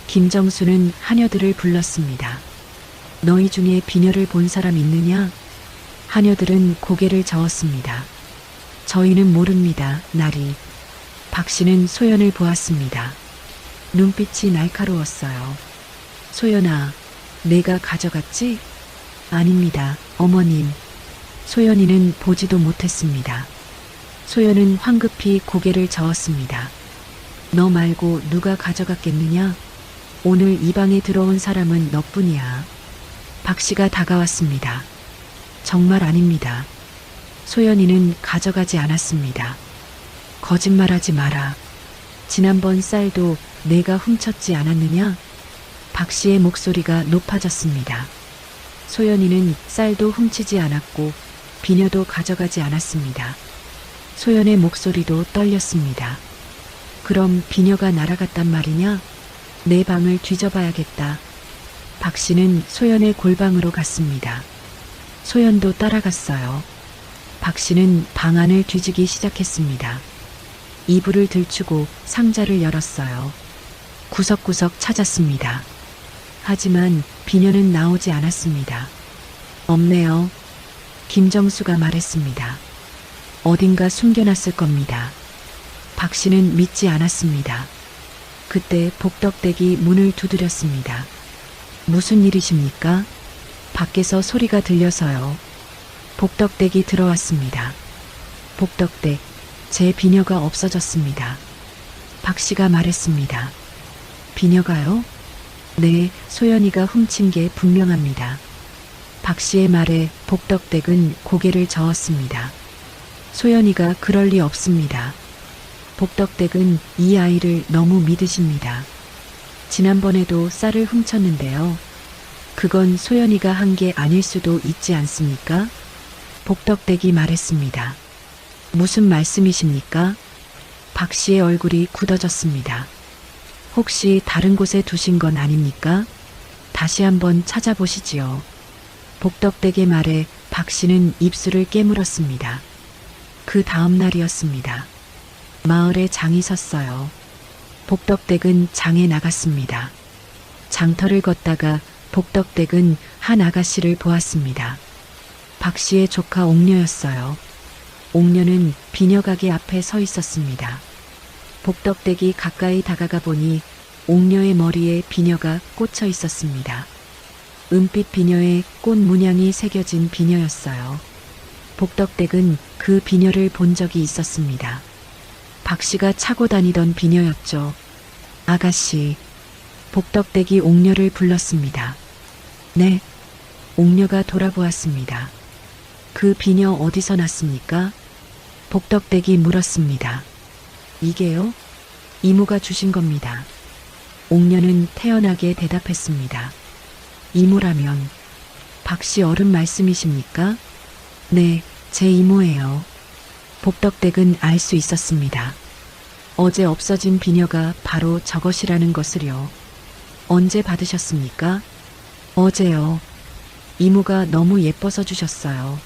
김정수는 하녀들을 불렀습니다. 너희 중에 비녀를 본 사람 있느냐? 하녀들은 고개를 저었습니다. 저희는 모릅니다, 나리. 박 씨는 소연을 보았습니다. 눈빛이 날카로웠어요. 소연아, 내가 가져갔지? 아닙니다, 어머님. 소연이는 보지도 못했습니다. 소연은 황급히 고개를 저었습니다. 너 말고 누가 가져갔겠느냐? 오늘 이 방에 들어온 사람은 너뿐이야. 박 씨가 다가왔습니다. 정말 아닙니다. 소연이는 가져가지 않았습니다. 거짓말하지 마라. 지난번 쌀도 내가 훔쳤지 않았느냐? 박 씨의 목소리가 높아졌습니다. 소연이는 쌀도 훔치지 않았고 비녀도 가져가지 않았습니다. 소연의 목소리도 떨렸습니다. 그럼 비녀가 날아갔단 말이냐? 내 방을 뒤져봐야겠다. 박 씨는 소연의 골방으로 갔습니다. 소연도 따라갔어요. 박 씨는 방 안을 뒤지기 시작했습니다. 이불을 들추고 상자를 열었어요. 구석구석 찾았습니다. 하지만 비녀는 나오지 않았습니다. 없네요. 김정수가 말했습니다. 어딘가 숨겨놨을 겁니다. 박 씨는 믿지 않았습니다. 그때 복덕댁이 문을 두드렸습니다. 무슨 일이십니까? 밖에서 소리가 들려서요. 복덕댁이 들어왔습니다. 복덕댁, 제 비녀가 없어졌습니다. 박 씨가 말했습니다. 비녀가요? 네, 소연이가 훔친 게 분명합니다. 박 씨의 말에 복덕댁은 고개를 저었습니다. 소연이가 그럴 리 없습니다. 복덕댁은 이 아이를 너무 믿으십니다. 지난번에도 쌀을 훔쳤는데요. 그건 소연이가 한 게 아닐 수도 있지 않습니까? 복덕댁이 말했습니다. 무슨 말씀이십니까? 박 씨의 얼굴이 굳어졌습니다. 혹시 다른 곳에 두신 건 아닙니까? 다시 한번 찾아보시지요. 복덕댁의 말에 박 씨는 입술을 깨물었습니다. 그 다음 날이었습니다. 마을에 장이 섰어요. 복덕댁은 장에 나갔습니다. 장터를 걷다가 복덕댁은 한 아가씨를 보았습니다. 박 씨의 조카 옥녀였어요. 옥녀는 비녀가게 앞에 서 있었습니다. 복덕댁이 가까이 다가가 보니 옥녀의 머리에 비녀가 꽂혀 있었습니다. 은빛 비녀에 꽃 문양이 새겨진 비녀였어요. 복덕댁은 그 비녀를 본 적이 있었습니다. 박 씨가 차고 다니던 비녀였죠. 아가씨, 복덕댁이 옥녀를 불렀습니다. 네, 옥녀가 돌아보았습니다. 그 비녀 어디서 났습니까? 복덕댁이 물었습니다. 이게요? 이모가 주신 겁니다. 옥녀는 태연하게 대답했습니다. 이모라면 박 씨 어른 말씀이십니까? 네, 제 이모예요. 복덕댁은 알 수 있었습니다. 어제 없어진 비녀가 바로 저것이라는 것을요. 언제 받으셨습니까? 어제요. 이모가 너무 예뻐서 주셨어요.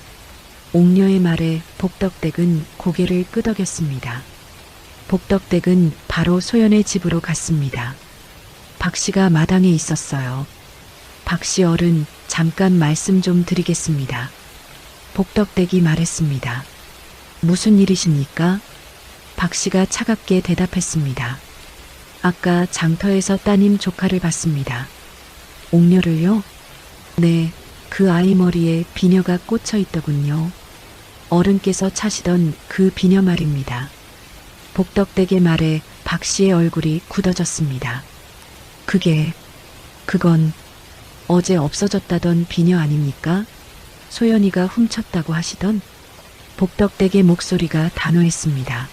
옥녀의 말에 복덕댁은 고개를 끄덕였습니다. 복덕댁은 바로 소연의 집으로 갔습니다. 박 씨가 마당에 있었어요. 박 씨 어른, 잠깐 말씀 좀 드리겠습니다. 복덕댁이 말했습니다. 무슨 일이십니까? 박 씨가 차갑게 대답했습니다. 아까 장터에서 따님 조카를 봤습니다. 옥녀를요? 네, 그 아이 머리에 비녀가 꽂혀 있더군요. 어른께서 차시던 그 비녀 말입니다. 복덕댁의 말에 박 씨의 얼굴이 굳어졌습니다. 그건 어제 없어졌다던 비녀 아닙니까? 소연이가 훔쳤다고 하시던? 복덕댁의 목소리가 단호했습니다.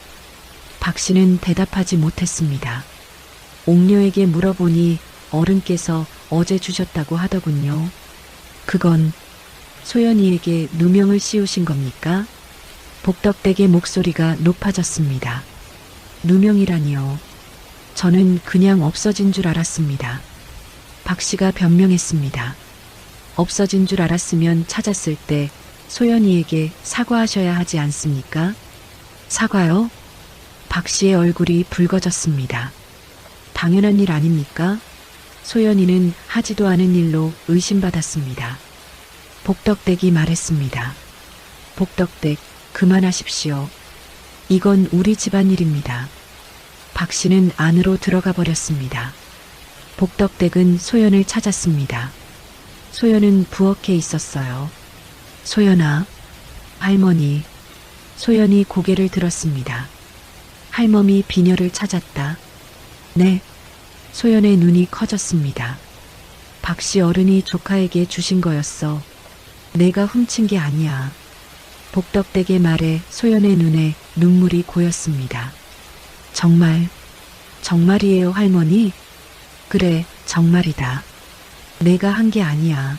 박 씨는 대답하지 못했습니다. 옥녀에게 물어보니 어른께서 어제 주셨다고 하더군요. 그건 소연이에게 누명을 씌우신 겁니까? 복덕댁의 목소리가 높아졌습니다. 누명이라니요. 저는 그냥 없어진 줄 알았습니다. 박 씨가 변명했습니다. 없어진 줄 알았으면 찾았을 때 소연이에게 사과하셔야 하지 않습니까? 사과요? 박 씨의 얼굴이 붉어졌습니다. 당연한 일 아닙니까? 소연이는 하지도 않은 일로 의심받았습니다. 복덕댁이 말했습니다. 복덕댁, 그만하십시오. 이건 우리 집안 일입니다. 박 씨는 안으로 들어가 버렸습니다. 복덕댁은 소연을 찾았습니다. 소연은 부엌에 있었어요. 소연아, 할머니. 소연이 고개를 들었습니다. 할멈이 비녀를 찾았다. 네. 소연의 눈이 커졌습니다. 박 씨 어른이 조카에게 주신 거였어. 내가 훔친 게 아니야. 복덕댁의 말에 소연의 눈에 눈물이 고였습니다. 정말이에요, 할머니? 그래, 정말이다. 내가 한 게 아니야.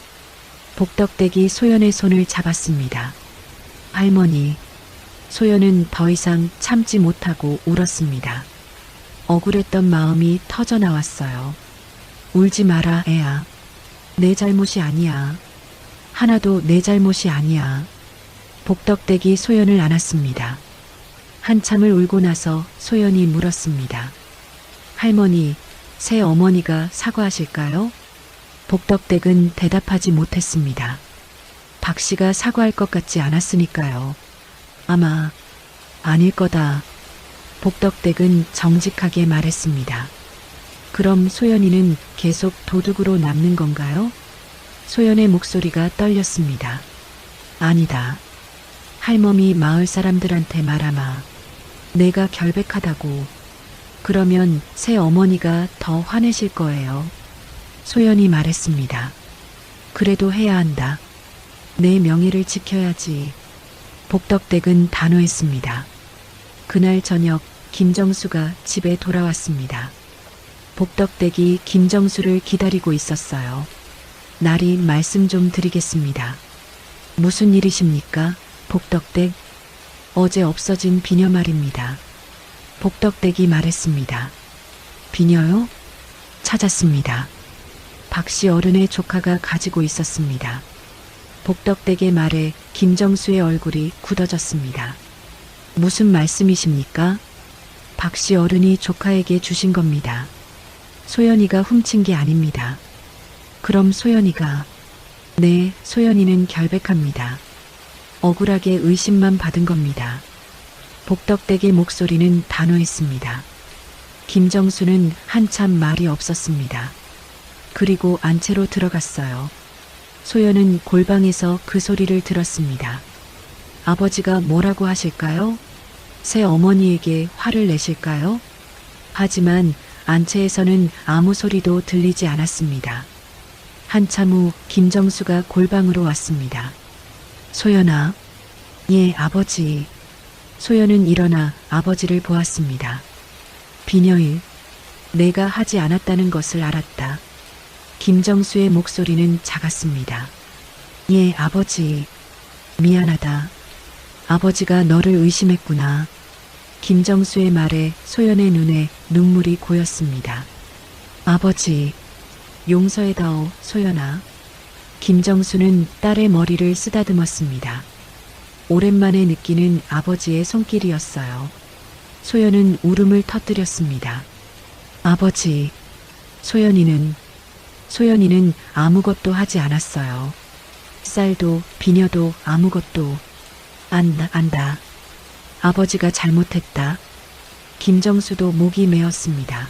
복덕댁이 소연의 손을 잡았습니다. 할머니, 소연은 더 이상 참지 못하고 울었습니다. 억울했던 마음이 터져 나왔어요. 울지 마라, 애야. 내 잘못이 아니야. 하나도 내 잘못이 아니야. 복덕댁이 소연을 안았습니다. 한참을 울고 나서 소연이 물었습니다. 할머니, 새 어머니가 사과하실까요? 복덕댁은 대답하지 못했습니다. 박 씨가 사과할 것 같지 않았으니까요. 아마 아닐 거다. 복덕댁은 정직하게 말했습니다. 그럼 소연이는 계속 도둑으로 남는 건가요? 소연의 목소리가 떨렸습니다. 아니다. 할멈이 마을 사람들한테 말아마. 내가 결백하다고. 그러면 새 어머니가 더 화내실 거예요. 소연이 말했습니다. 그래도 해야 한다. 내 명예를 지켜야지. 복덕댁은 단호했습니다. 그날 저녁 김정수가 집에 돌아왔습니다. 복덕댁이 김정수를 기다리고 있었어요. 날이 말씀 좀 드리겠습니다. 무슨 일이십니까, 복덕댁? 어제 없어진 비녀 말입니다. 복덕댁이 말했습니다. 비녀요? 찾았습니다. 박씨 어른의 조카가 가지고 있었습니다. 복덕댁의 말에 김정수의 얼굴이 굳어졌습니다. 무슨 말씀이십니까? 박씨 어른이 조카에게 주신 겁니다. 소연이가 훔친 게 아닙니다. 그럼 소연이가... 네, 소연이는 결백합니다. 억울하게 의심만 받은 겁니다. 복덕댁의 목소리는 단호했습니다. 김정수는 한참 말이 없었습니다. 그리고 안채로 들어갔어요. 소연은 골방에서 그 소리를 들었습니다. 아버지가 뭐라고 하실까요? 새 어머니에게 화를 내실까요? 하지만 안채에서는 아무 소리도 들리지 않았습니다. 한참 후 김정수가 골방으로 왔습니다. 소연아. 예, 아버지. 소연은 일어나 아버지를 보았습니다. 비녀일, 내가 하지 않았다는 것을 알았다. 김정수의 목소리는 작았습니다. 예, 아버지. 미안하다. 아버지가 너를 의심했구나. 김정수의 말에 소연의 눈에 눈물이 고였습니다. 아버지, 용서해다오, 소연아. 김정수는 딸의 머리를 쓰다듬었습니다. 오랜만에 느끼는 아버지의 손길이었어요. 소연은 울음을 터뜨렸습니다. 아버지, 소연이는 아무것도 하지 않았어요. 쌀도 비녀도 아무것도. 안다. 아버지가 잘못했다. 김정수도 목이 메었습니다.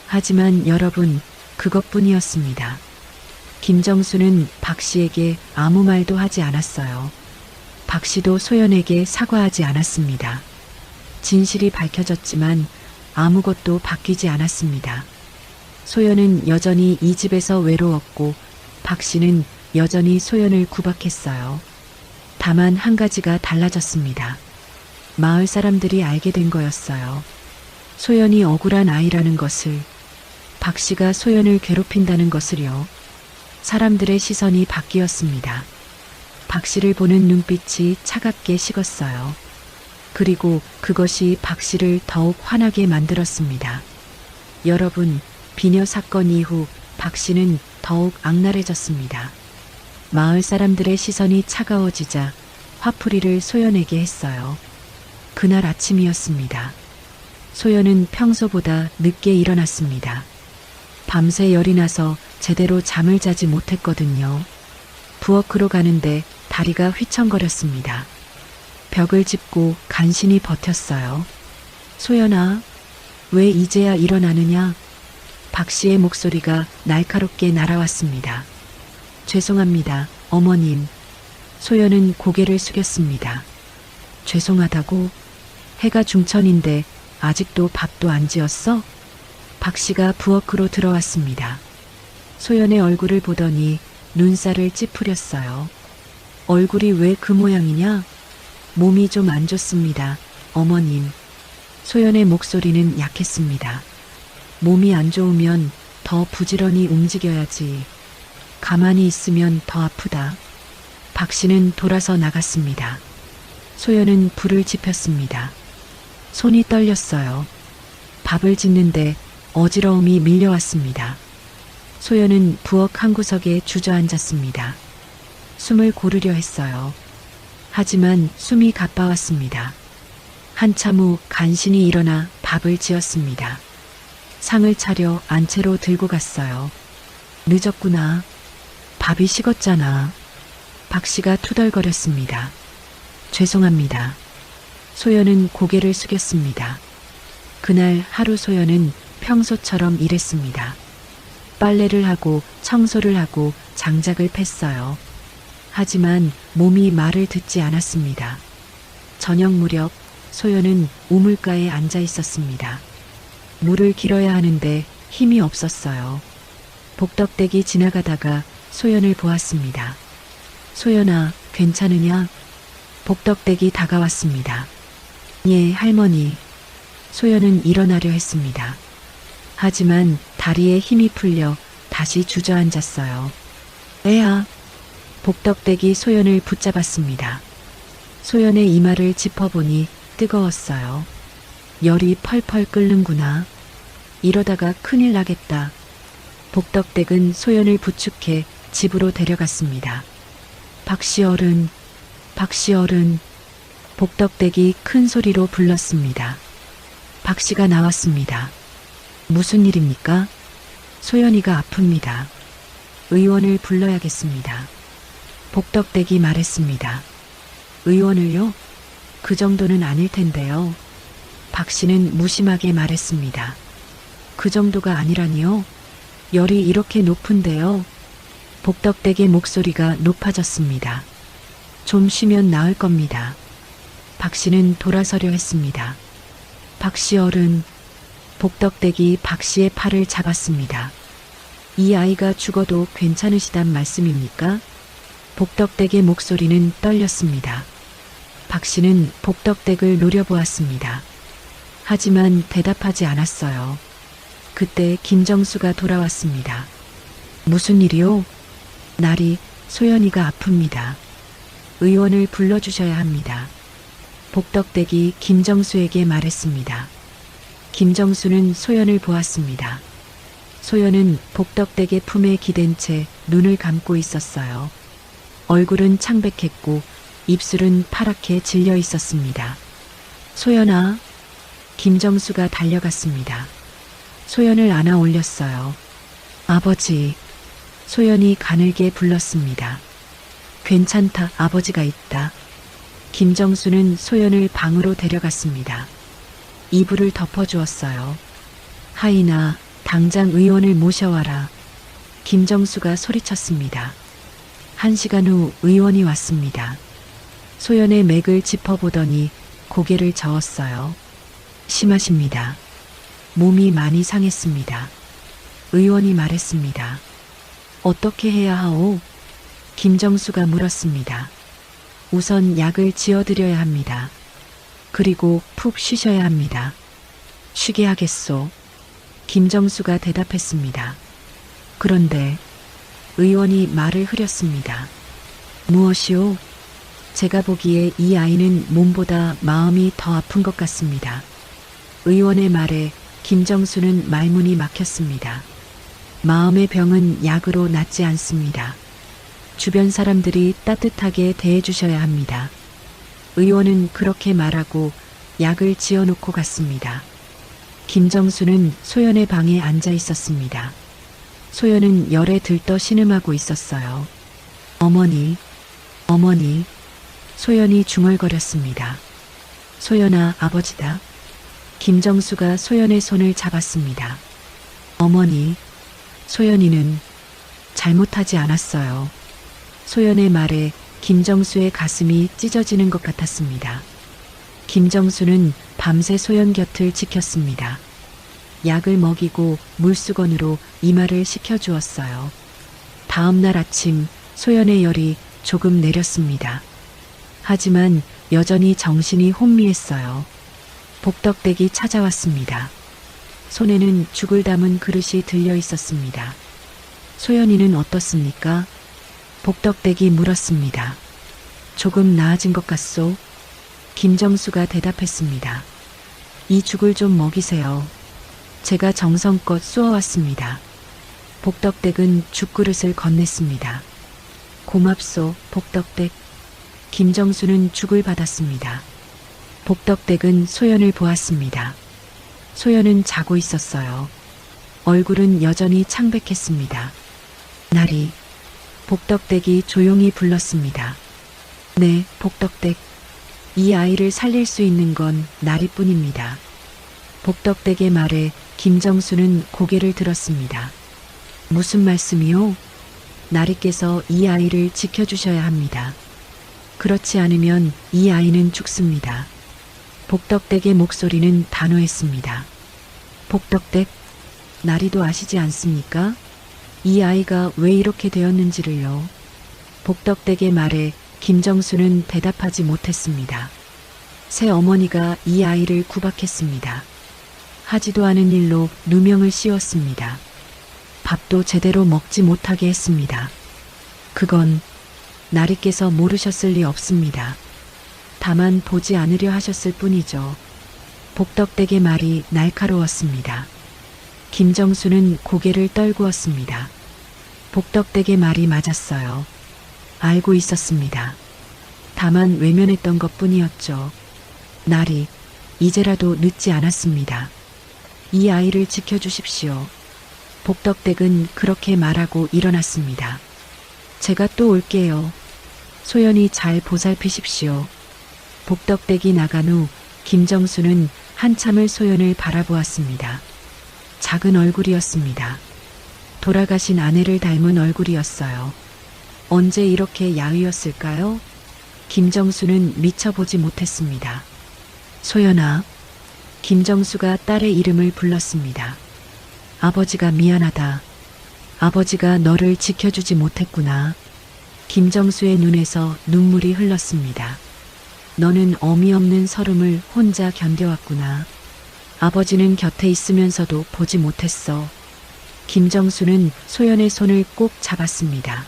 하지만 여러분, 그것뿐이었습니다. 김정수는 박씨에게 아무 말도 하지 않았어요. 박씨도 소연에게 사과하지 않았습니다. 진실이 밝혀졌지만 아무것도 바뀌지 않았습니다. 소연은 여전히 이 집에서 외로웠고 박씨는 여전히 소연을 구박했어요. 다만 한 가지가 달라졌습니다. 마을 사람들이 알게 된 거였어요. 소연이 억울한 아이라는 것을, 박씨가 소연을 괴롭힌다는 것을요. 사람들의 시선이 바뀌었습니다. 박씨를 보는 눈빛이 차갑게 식었어요. 그리고 그것이 박씨를 더욱 화나게 만들었습니다. 여러분, 비녀 사건 이후 박씨는 더욱 악랄해졌습니다. 마을 사람들의 시선이 차가워지자 화풀이를 소연에게 했어요. 그날 아침이었습니다. 소연은 평소보다 늦게 일어났습니다. 밤새 열이 나서 제대로 잠을 자지 못했거든요. 부엌으로 가는데 다리가 휘청거렸습니다. 벽을 짚고 간신히 버텼어요. 소연아, 왜 이제야 일어나느냐? 박씨의 목소리가 날카롭게 날아왔습니다. 죄송합니다, 어머님. 소연은 고개를 숙였습니다. 죄송하다고? 해가 중천인데 아직도 밥도 안 지었어? 박씨가 부엌으로 들어왔습니다. 소연의 얼굴을 보더니 눈살을 찌푸렸어요. 얼굴이 왜 그 모양이냐? 몸이 좀 안 좋습니다, 어머님. 소연의 목소리는 약했습니다. 몸이 안 좋으면 더 부지런히 움직여야지. 가만히 있으면 더 아프다. 박씨는 돌아서 나갔습니다. 소연은 불을 지폈습니다. 손이 떨렸어요. 밥을 짓는데 어지러움이 밀려왔습니다. 소연은 부엌 한 구석에 주저앉았습니다. 숨을 고르려 했어요. 하지만 숨이 가빠왔습니다. 한참 후 간신히 일어나 밥을 지었습니다. 상을 차려 안채로 들고 갔어요. 늦었구나. 밥이 식었잖아. 박씨가 투덜거렸습니다. 죄송합니다. 소연은 고개를 숙였습니다. 그날 하루 소연은 평소처럼 일했습니다. 빨래를 하고 청소를 하고 장작을 팼어요. 하지만 몸이 말을 듣지 않았습니다. 저녁 무렵 소연은 우물가에 앉아 있었습니다. 물을 길어야 하는데 힘이 없었어요. 복덕댁이 지나가다가 소연을 보았습니다. 소연아, 괜찮으냐? 복덕댁이 다가왔습니다. 예, 할머니. 소연은 일어나려 했습니다. 하지만 다리에 힘이 풀려 다시 주저앉았어요. 애야. 복덕대기 소연을 붙잡았습니다. 소연의 이마를 짚어보니 뜨거웠어요. 열이 펄펄 끓는구나. 이러다가 큰일 나겠다. 복덕댁은 소연을 부축해 집으로 데려갔습니다. 박씨 어른, 박씨 어른. 복덕댁이 큰 소리로 불렀습니다. 박씨가 나왔습니다. 무슨 일입니까? 소연이가 아픕니다. 의원을 불러야겠습니다. 복덕댁이 말했습니다. 의원을요? 그 정도는 아닐 텐데요. 박씨는 무심하게 말했습니다. 그 정도가 아니라니요? 열이 이렇게 높은데요. 복덕댁의 목소리가 높아졌습니다. 좀 쉬면 나을 겁니다. 박씨는 돌아서려 했습니다. 박씨 어른. 복덕댁이 박씨의 팔을 잡았습니다. 이 아이가 죽어도 괜찮으시단 말씀입니까? 복덕댁의 목소리는 떨렸습니다. 박씨는 복덕댁을 노려보았습니다. 하지만 대답하지 않았어요. 그때 김정수가 돌아왔습니다. 무슨 일이요? 날이, 소연이가 아픕니다. 의원을 불러주셔야 합니다. 복덕댁이 김정수에게 말했습니다. 김정수는 소연을 보았습니다. 소연은 복덕댁의 품에 기댄 채 눈을 감고 있었어요. 얼굴은 창백했고 입술은 파랗게 질려 있었습니다. 소연아. 김정수가 달려갔습니다. 소연을 안아 올렸어요. 아버지. 소연이 가늘게 불렀습니다. 괜찮다, 아버지가 있다. 김정수는 소연을 방으로 데려갔습니다. 이불을 덮어주었어요. 하인아, 당장 의원을 모셔와라. 김정수가 소리쳤습니다. 1시간 후 의원이 왔습니다. 소연의 맥을 짚어보더니 고개를 저었어요. 심하십니다. 몸이 많이 상했습니다. 의원이 말했습니다. 어떻게 해야 하오? 김정수가 물었습니다. 우선 약을 지어드려야 합니다. 그리고 푹 쉬셔야 합니다. 쉬게 하겠소. 김정수가 대답했습니다. 그런데 의원이 말을 흐렸습니다. 무엇이오? 제가 보기에 이 아이는 몸보다 마음이 더 아픈 것 같습니다. 의원의 말에 김정수는 말문이 막혔습니다. 마음의 병은 약으로 낫지 않습니다. 주변 사람들이 따뜻하게 대해주셔야 합니다. 의원은 그렇게 말하고 약을 지어놓고 갔습니다. 김정수는 소연의 방에 앉아 있었습니다. 소연은 열에 들떠 신음하고 있었어요. 어머니, 어머니. 소연이 중얼거렸습니다. 소연아, 아버지다. 김정수가 소연의 손을 잡았습니다. 어머니. 소연이는 잘못하지 않았어요. 소연의 말에 김정수의 가슴이 찢어지는 것 같았습니다. 김정수는 밤새 소연 곁을 지켰습니다. 약을 먹이고 물수건으로 이마를 식혀주었어요. 다음 날 아침 소연의 열이 조금 내렸습니다. 하지만 여전히 정신이 혼미했어요. 복덕댁이 찾아왔습니다. 손에는 죽을 담은 그릇이 들려 있었습니다. 소연이는 어떻습니까? 복덕댁이 물었습니다. 조금 나아진 것 같소? 김정수가 대답했습니다. 이 죽을 좀 먹이세요. 제가 정성껏 쏘아왔습니다. 복덕댁은 죽그릇을 건넸습니다. 고맙소, 복덕댁. 김정수는 죽을 받았습니다. 복덕댁은 소연을 보았습니다. 소연은 자고 있었어요. 얼굴은 여전히 창백했습니다. 날이. 복덕댁이 조용히 불렀습니다. 네, 복덕댁. 이 아이를 살릴 수 있는 건 나리뿐입니다. 복덕댁의 말에 김정수는 고개를 들었습니다. 무슨 말씀이요? 나리께서 이 아이를 지켜주셔야 합니다. 그렇지 않으면 이 아이는 죽습니다. 복덕댁의 목소리는 단호했습니다. 복덕댁, 나리도 아시지 않습니까? 이 아이가 왜 이렇게 되었는지를요. 복덕댁의 말에 김정수는 대답하지 못했습니다. 새 어머니가 이 아이를 구박했습니다. 하지도 않은 일로 누명을 씌웠습니다. 밥도 제대로 먹지 못하게 했습니다. 그건 나리께서 모르셨을 리 없습니다. 다만 보지 않으려 하셨을 뿐이죠. 복덕댁의 말이 날카로웠습니다. 김정수는 고개를 떨구었습니다. 복덕댁의 말이 맞았어요. 알고 있었습니다. 다만 외면했던 것뿐이었죠. 나리, 이제라도 늦지 않았습니다. 이 아이를 지켜주십시오. 복덕댁은 그렇게 말하고 일어났습니다. 제가 또 올게요. 소연이 잘 보살피십시오. 복덕댁이 나간 후 김정수는 한참을 소연을 바라보았습니다. 작은 얼굴이었습니다. 돌아가신 아내를 닮은 얼굴이었어요. 언제 이렇게 야위었을까요? 김정수는 미쳐보지 못했습니다. 소연아. 김정수가 딸의 이름을 불렀습니다. 아버지가 미안하다. 아버지가 너를 지켜주지 못했구나. 김정수의 눈에서 눈물이 흘렀습니다. 너는 어미 없는 서름을 혼자 견뎌왔구나. 아버지는 곁에 있으면서도 보지 못했어. 김정수는 소연의 손을 꼭 잡았습니다.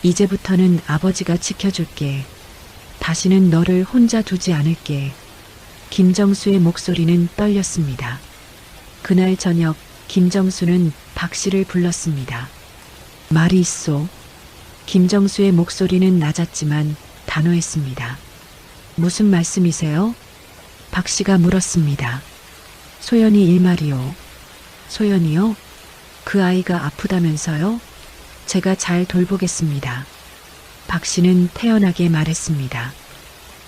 이제부터는 아버지가 지켜줄게. 다시는 너를 혼자 두지 않을게. 김정수의 목소리는 떨렸습니다. 그날 저녁 김정수는 박 씨를 불렀습니다. 말이 있소. 김정수의 목소리는 낮았지만 단호했습니다. 무슨 말씀이세요? 박 씨가 물었습니다. 소연이 일말이요. 소연이요? 그 아이가 아프다면서요? 제가 잘 돌보겠습니다. 박 씨는 태연하게 말했습니다.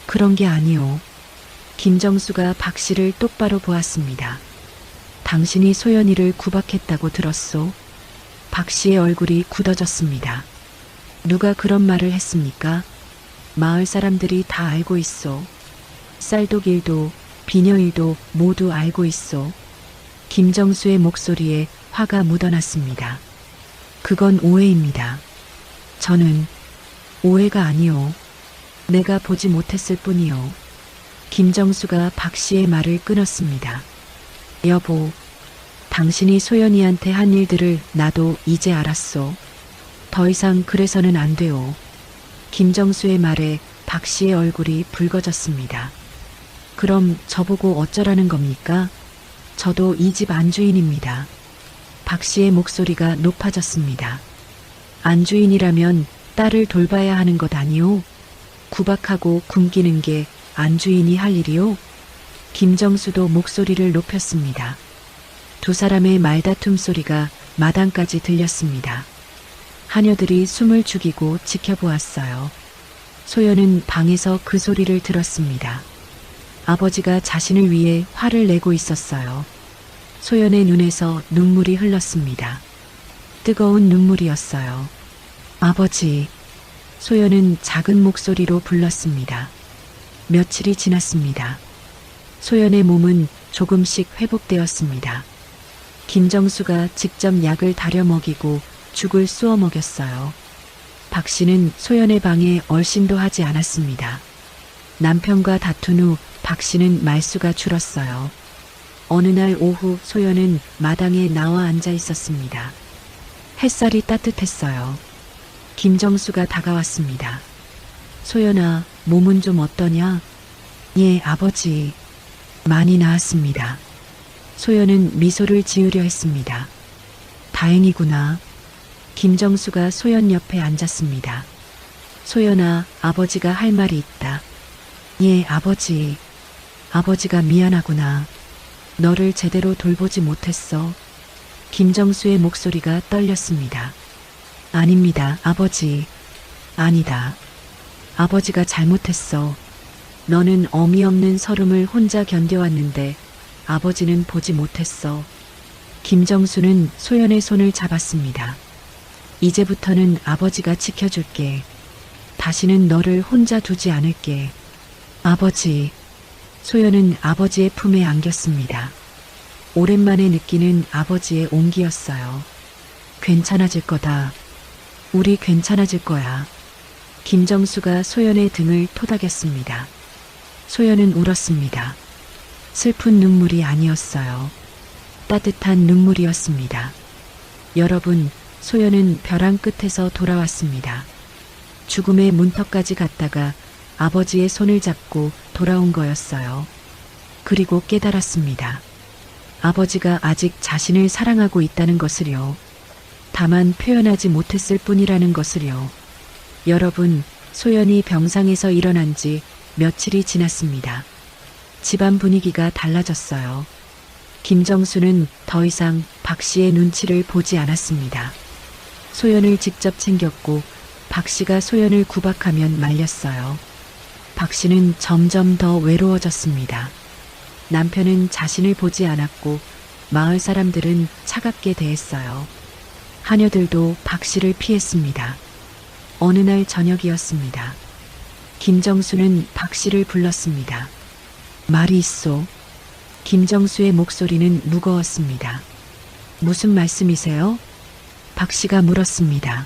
그런 게 아니오. 김정수가 박 씨를 똑바로 보았습니다. 당신이 소연이를 구박했다고 들었소. 박 씨의 얼굴이 굳어졌습니다. 누가 그런 말을 했습니까? 마을 사람들이 다 알고 있소. 쌀독일도 비녀일도 모두 알고 있소. 김정수의 목소리에 화가 묻어났습니다. 그건 오해입니다. 저는 오해가 아니오. 내가 보지 못했을 뿐이오. 김정수가 박 씨의 말을 끊었습니다. 여보, 당신이 소연이한테 한 일들을 나도 이제 알았소. 더 이상 그래서는 안 돼오. 김정수의 말에 박 씨의 얼굴이 붉어졌습니다. 그럼 저보고 어쩌라는 겁니까? 저도 이 집 안주인입니다. 박 씨의 목소리가 높아졌습니다. 안주인이라면 딸을 돌봐야 하는 것 아니오? 구박하고 굶기는 게 안주인이 할 일이오? 김정수도 목소리를 높였습니다. 두 사람의 말다툼 소리가 마당까지 들렸습니다. 하녀들이 숨을 죽이고 지켜보았어요. 소연은 방에서 그 소리를 들었습니다. 아버지가 자신을 위해 화를 내고 있었어요. 소연의 눈에서 눈물이 흘렀습니다. 뜨거운 눈물이었어요. 아버지. 소연은 작은 목소리로 불렀습니다. 며칠이 지났습니다. 소연의 몸은 조금씩 회복되었습니다. 김정수가 직접 약을 다려 먹이고 죽을 쏘어 먹였어요. 박 씨는 소연의 방에 얼씬도 하지 않았습니다. 남편과 다툰 후 박 씨는 말수가 줄었어요. 어느 날 오후 소연은 마당에 나와 앉아 있었습니다. 햇살이 따뜻했어요. 김정수가 다가왔습니다. 소연아, 몸은 좀 어떠냐? 예, 아버지. 많이 나았습니다. 소연은 미소를 지으려 했습니다. 다행이구나. 김정수가 소연 옆에 앉았습니다. 소연아, 아버지가 할 말이 있다. 예, 아버지. 아버지가 미안하구나. 너를 제대로 돌보지 못했어. 김정수의 목소리가 떨렸습니다. 아닙니다, 아버지. 아니다. 아버지가 잘못했어. 너는 어미 없는 서름을 혼자 견뎌왔는데 아버지는 보지 못했어. 김정수는 소연의 손을 잡았습니다. 이제부터는 아버지가 지켜줄게. 다시는 너를 혼자 두지 않을게. 아버지. 소연은 아버지의 품에 안겼습니다. 오랜만에 느끼는 아버지의 온기였어요. 괜찮아질 거다. 우리 괜찮아질 거야. 김정수가 소연의 등을 토닥였습니다. 소연은 울었습니다. 슬픈 눈물이 아니었어요. 따뜻한 눈물이었습니다. 여러분, 소연은 벼랑 끝에서 돌아왔습니다. 죽음의 문턱까지 갔다가 아버지의 손을 잡고 돌아온 거였어요. 그리고 깨달았습니다. 아버지가 아직 자신을 사랑하고 있다는 것을요. 다만 표현하지 못했을 뿐이라는 것을요. 여러분, 소연이 병상에서 일어난 지 며칠이 지났습니다. 집안 분위기가 달라졌어요. 김정수는 더 이상 박 씨의 눈치를 보지 않았습니다. 소연을 직접 챙겼고 박 씨가 소연을 구박하면 말렸어요. 박 씨는 점점 더 외로워졌습니다. 남편은 자신을 보지 않았고 마을 사람들은 차갑게 대했어요. 하녀들도 박 씨를 피했습니다. 어느 날 저녁이었습니다. 김정수는 박 씨를 불렀습니다. 말이 있소. 김정수의 목소리는 무거웠습니다. 무슨 말씀이세요? 박 씨가 물었습니다.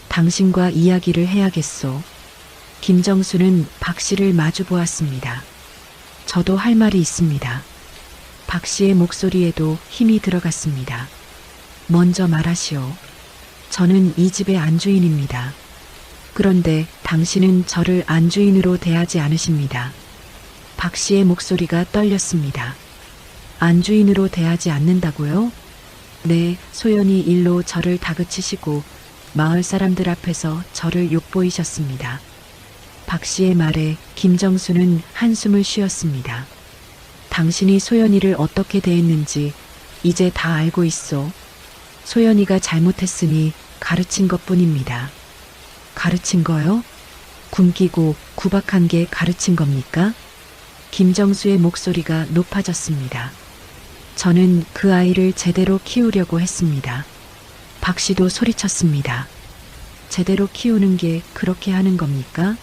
당신과 이야기를 해야겠소. 김정수는 박 씨를 마주 보았습니다. 저도 할 말이 있습니다. 박 씨의 목소리에도 힘이 들어갔습니다. 먼저 말하시오. 저는 이 집의 안주인입니다. 그런데 당신은 저를 안주인으로 대하지 않으십니다. 박 씨의 목소리가 떨렸습니다. 안주인으로 대하지 않는다고요? 네, 소연이 일로 저를 다그치시고 마을 사람들 앞에서 저를 욕보이셨습니다. 박 씨의 말에 김정수는 한숨을 쉬었습니다. 당신이 소연이를 어떻게 대했는지 이제 다 알고 있소. 소연이가 잘못했으니 가르친 것뿐입니다. 가르친 거요? 굶기고 구박한 게 가르친 겁니까? 김정수의 목소리가 높아졌습니다. 저는 그 아이를 제대로 키우려고 했습니다. 박 씨도 소리쳤습니다. 제대로 키우는 게 그렇게 하는 겁니까?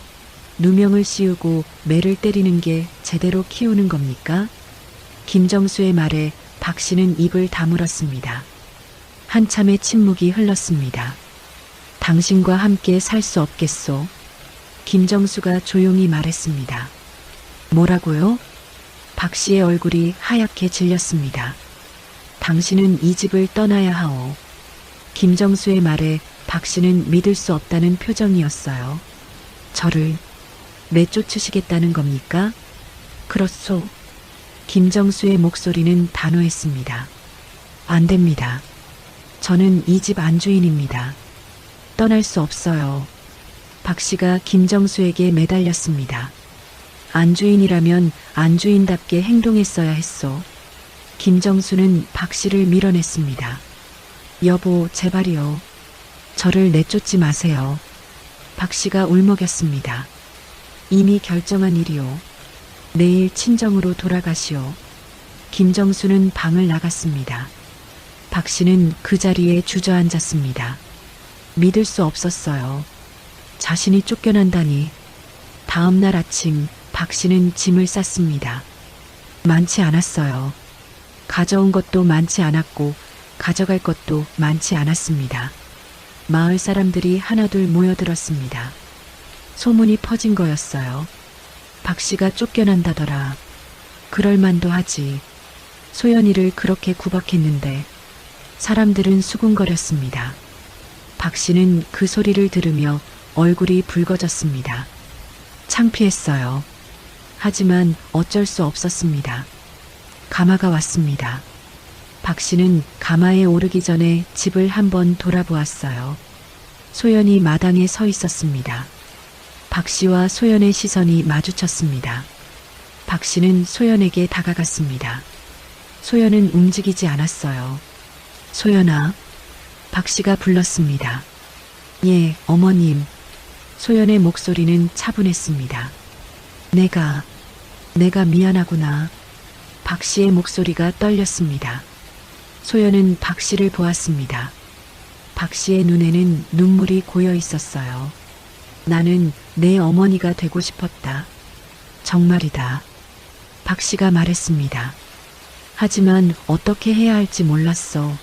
누명을 씌우고 매를 때리는 게 제대로 키우는 겁니까? 김정수의 말에 박 씨는 입을 다물었습니다. 한참의 침묵이 흘렀습니다. 당신과 함께 살 수 없겠소. 김정수가 조용히 말했습니다. 뭐라고요? 박 씨의 얼굴이 하얗게 질렸습니다. 당신은 이 집을 떠나야 하오. 김정수의 말에 박 씨는 믿을 수 없다는 표정이었어요. 저를 내쫓으시겠다는 겁니까? 그렇소. 김정수의 목소리는 단호했습니다. 안 됩니다. 저는 이 집 안주인입니다. 떠날 수 없어요. 박 씨가 김정수에게 매달렸습니다. 안주인이라면 안주인답게 행동했어야 했소. 김정수는 박 씨를 밀어냈습니다. 여보, 제발이요. 저를 내쫓지 마세요. 박 씨가 울먹였습니다. 이미 결정한 일이요. 내일 친정으로 돌아가시오. 김정수는 방을 나갔습니다. 박 씨는 그 자리에 주저앉았습니다. 믿을 수 없었어요. 자신이 쫓겨난다니. 다음 날 아침 박 씨는 짐을 쌌습니다. 많지 않았어요. 가져온 것도 많지 않았고 가져갈 것도 많지 않았습니다. 마을 사람들이 하나둘 모여들었습니다. 소문이 퍼진 거였어요. 박 씨가 쫓겨난다더라. 그럴 만도 하지. 소연이를 그렇게 구박했는데. 사람들은 수군거렸습니다. 박 씨는 그 소리를 들으며 얼굴이 붉어졌습니다. 창피했어요. 하지만 어쩔 수 없었습니다. 가마가 왔습니다. 박 씨는 가마에 오르기 전에 집을 한번 돌아보았어요. 소연이 마당에 서 있었습니다. 박 씨와 소연의 시선이 마주쳤습니다. 박 씨는 소연에게 다가갔습니다. 소연은 움직이지 않았어요. 소연아. 박 씨가 불렀습니다. 예, 어머님. 소연의 목소리는 차분했습니다. 내가 미안하구나. 박 씨의 목소리가 떨렸습니다. 소연은 박 씨를 보았습니다. 박 씨의 눈에는 눈물이 고여 있었어요. 나는 내 어머니가 되고 싶었다. 정말이다. 박 씨가 말했습니다. 하지만 어떻게 해야 할지 몰랐어.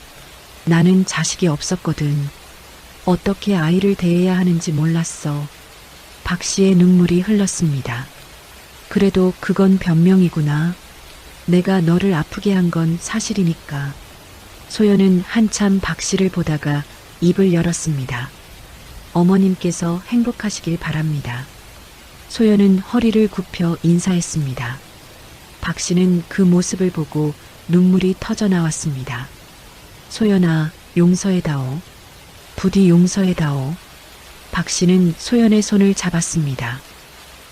나는 자식이 없었거든. 어떻게 아이를 대해야 하는지 몰랐어. 박 씨의 눈물이 흘렀습니다. 그래도 그건 변명이구나. 내가 너를 아프게 한 건 사실이니까. 소연은 한참 박 씨를 보다가 입을 열었습니다. 어머님께서 행복하시길 바랍니다. 소연은 허리를 굽혀 인사했습니다. 박 씨는 그 모습을 보고 눈물이 터져 나왔습니다. 소연아, 용서해다오. 부디 용서해다오. 박 씨는 소연의 손을 잡았습니다.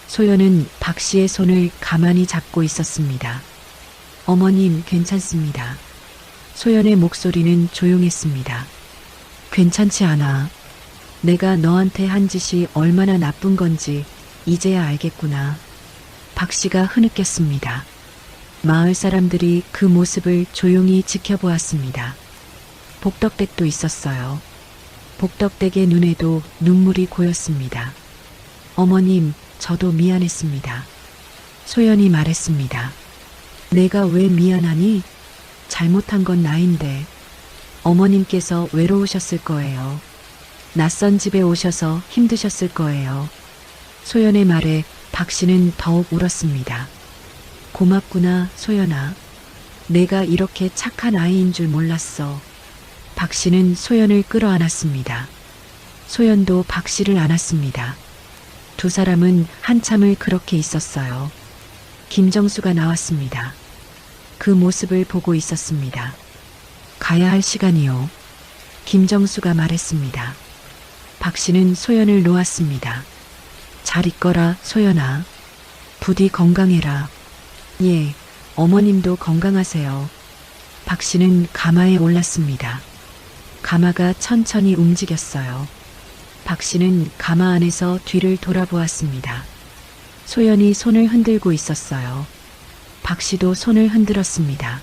소연은 박 씨의 손을 가만히 잡고 있었습니다. 어머님, 괜찮습니다. 소연의 목소리는 조용했습니다. 괜찮지 않아. 내가 너한테 한 짓이 얼마나 나쁜 건지 이제야 알겠구나. 박 씨가 흐느꼈습니다. 마을 사람들이 그 모습을 조용히 지켜보았습니다. 복덕댁도 있었어요. 복덕댁의 눈에도 눈물이 고였습니다. 어머님, 저도 미안했습니다. 소연이 말했습니다. 내가 왜 미안하니? 잘못한 건 나인데. 어머님께서 외로우셨을 거예요. 낯선 집에 오셔서 힘드셨을 거예요. 소연의 말에 박 씨는 더욱 울었습니다. 고맙구나, 소연아. 내가 이렇게 착한 아이인 줄 몰랐어. 박 씨는 소연을 끌어안았습니다. 소연도 박 씨를 안았습니다. 두 사람은 한참을 그렇게 있었어요. 김정수가 나왔습니다. 그 모습을 보고 있었습니다. 가야 할 시간이요. 김정수가 말했습니다. 박 씨는 소연을 놓았습니다. 잘 있거라, 소연아. 부디 건강해라. 예, 어머님도 건강하세요. 박 씨는 가마에 올랐습니다. 가마가 천천히 움직였어요. 박 씨는 가마 안에서 뒤를 돌아보았습니다. 소연이 손을 흔들고 있었어요. 박 씨도 손을 흔들었습니다.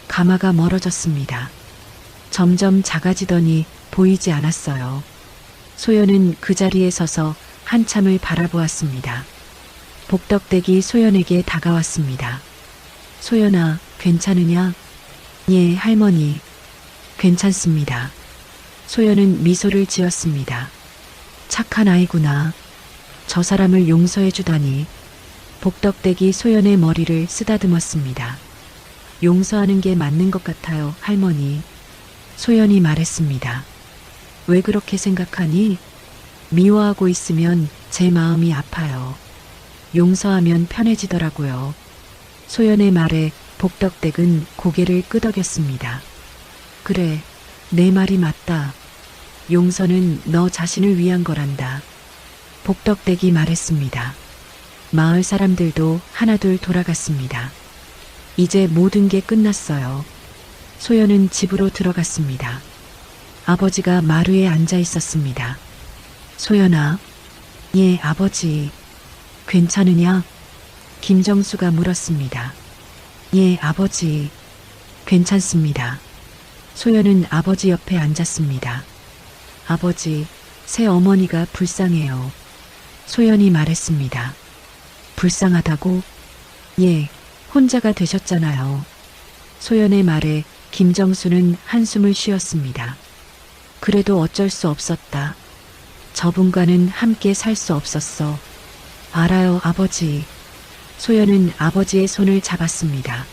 가마가 멀어졌습니다. 점점 작아지더니 보이지 않았어요. 소연은 그 자리에 서서 한참을 바라보았습니다. 복덕댁이 소연에게 다가왔습니다. 소연아, 괜찮으냐? 예, 할머니. 괜찮습니다. 소연은 미소를 지었습니다. 착한 아이구나. 저 사람을 용서해 주다니. 복덕댁이 소연의 머리를 쓰다듬었습니다. 용서하는 게 맞는 것 같아요, 할머니. 소연이 말했습니다. 왜 그렇게 생각하니? 미워하고 있으면 제 마음이 아파요. 용서하면 편해지더라고요. 소연의 말에 복덕댁은 고개를 끄덕였습니다. 그래, 내 말이 맞다. 용서는 너 자신을 위한 거란다. 복덕댁이 말했습니다. 마을 사람들도 하나둘 돌아갔습니다. 이제 모든 게 끝났어요. 소연은 집으로 들어갔습니다. 아버지가 마루에 앉아 있었습니다. 소연아. 예, 아버지. 괜찮으냐? 김정수가 물었습니다. 예, 아버지. 괜찮습니다. 소연은 아버지 옆에 앉았습니다. 아버지, 새 어머니가 불쌍해요. 소연이 말했습니다. 불쌍하다고? 예, 혼자가 되셨잖아요. 소연의 말에 김정수는 한숨을 쉬었습니다. 그래도 어쩔 수 없었다. 저분과는 함께 살 수 없었어. 알아요, 아버지. 소연은 아버지의 손을 잡았습니다.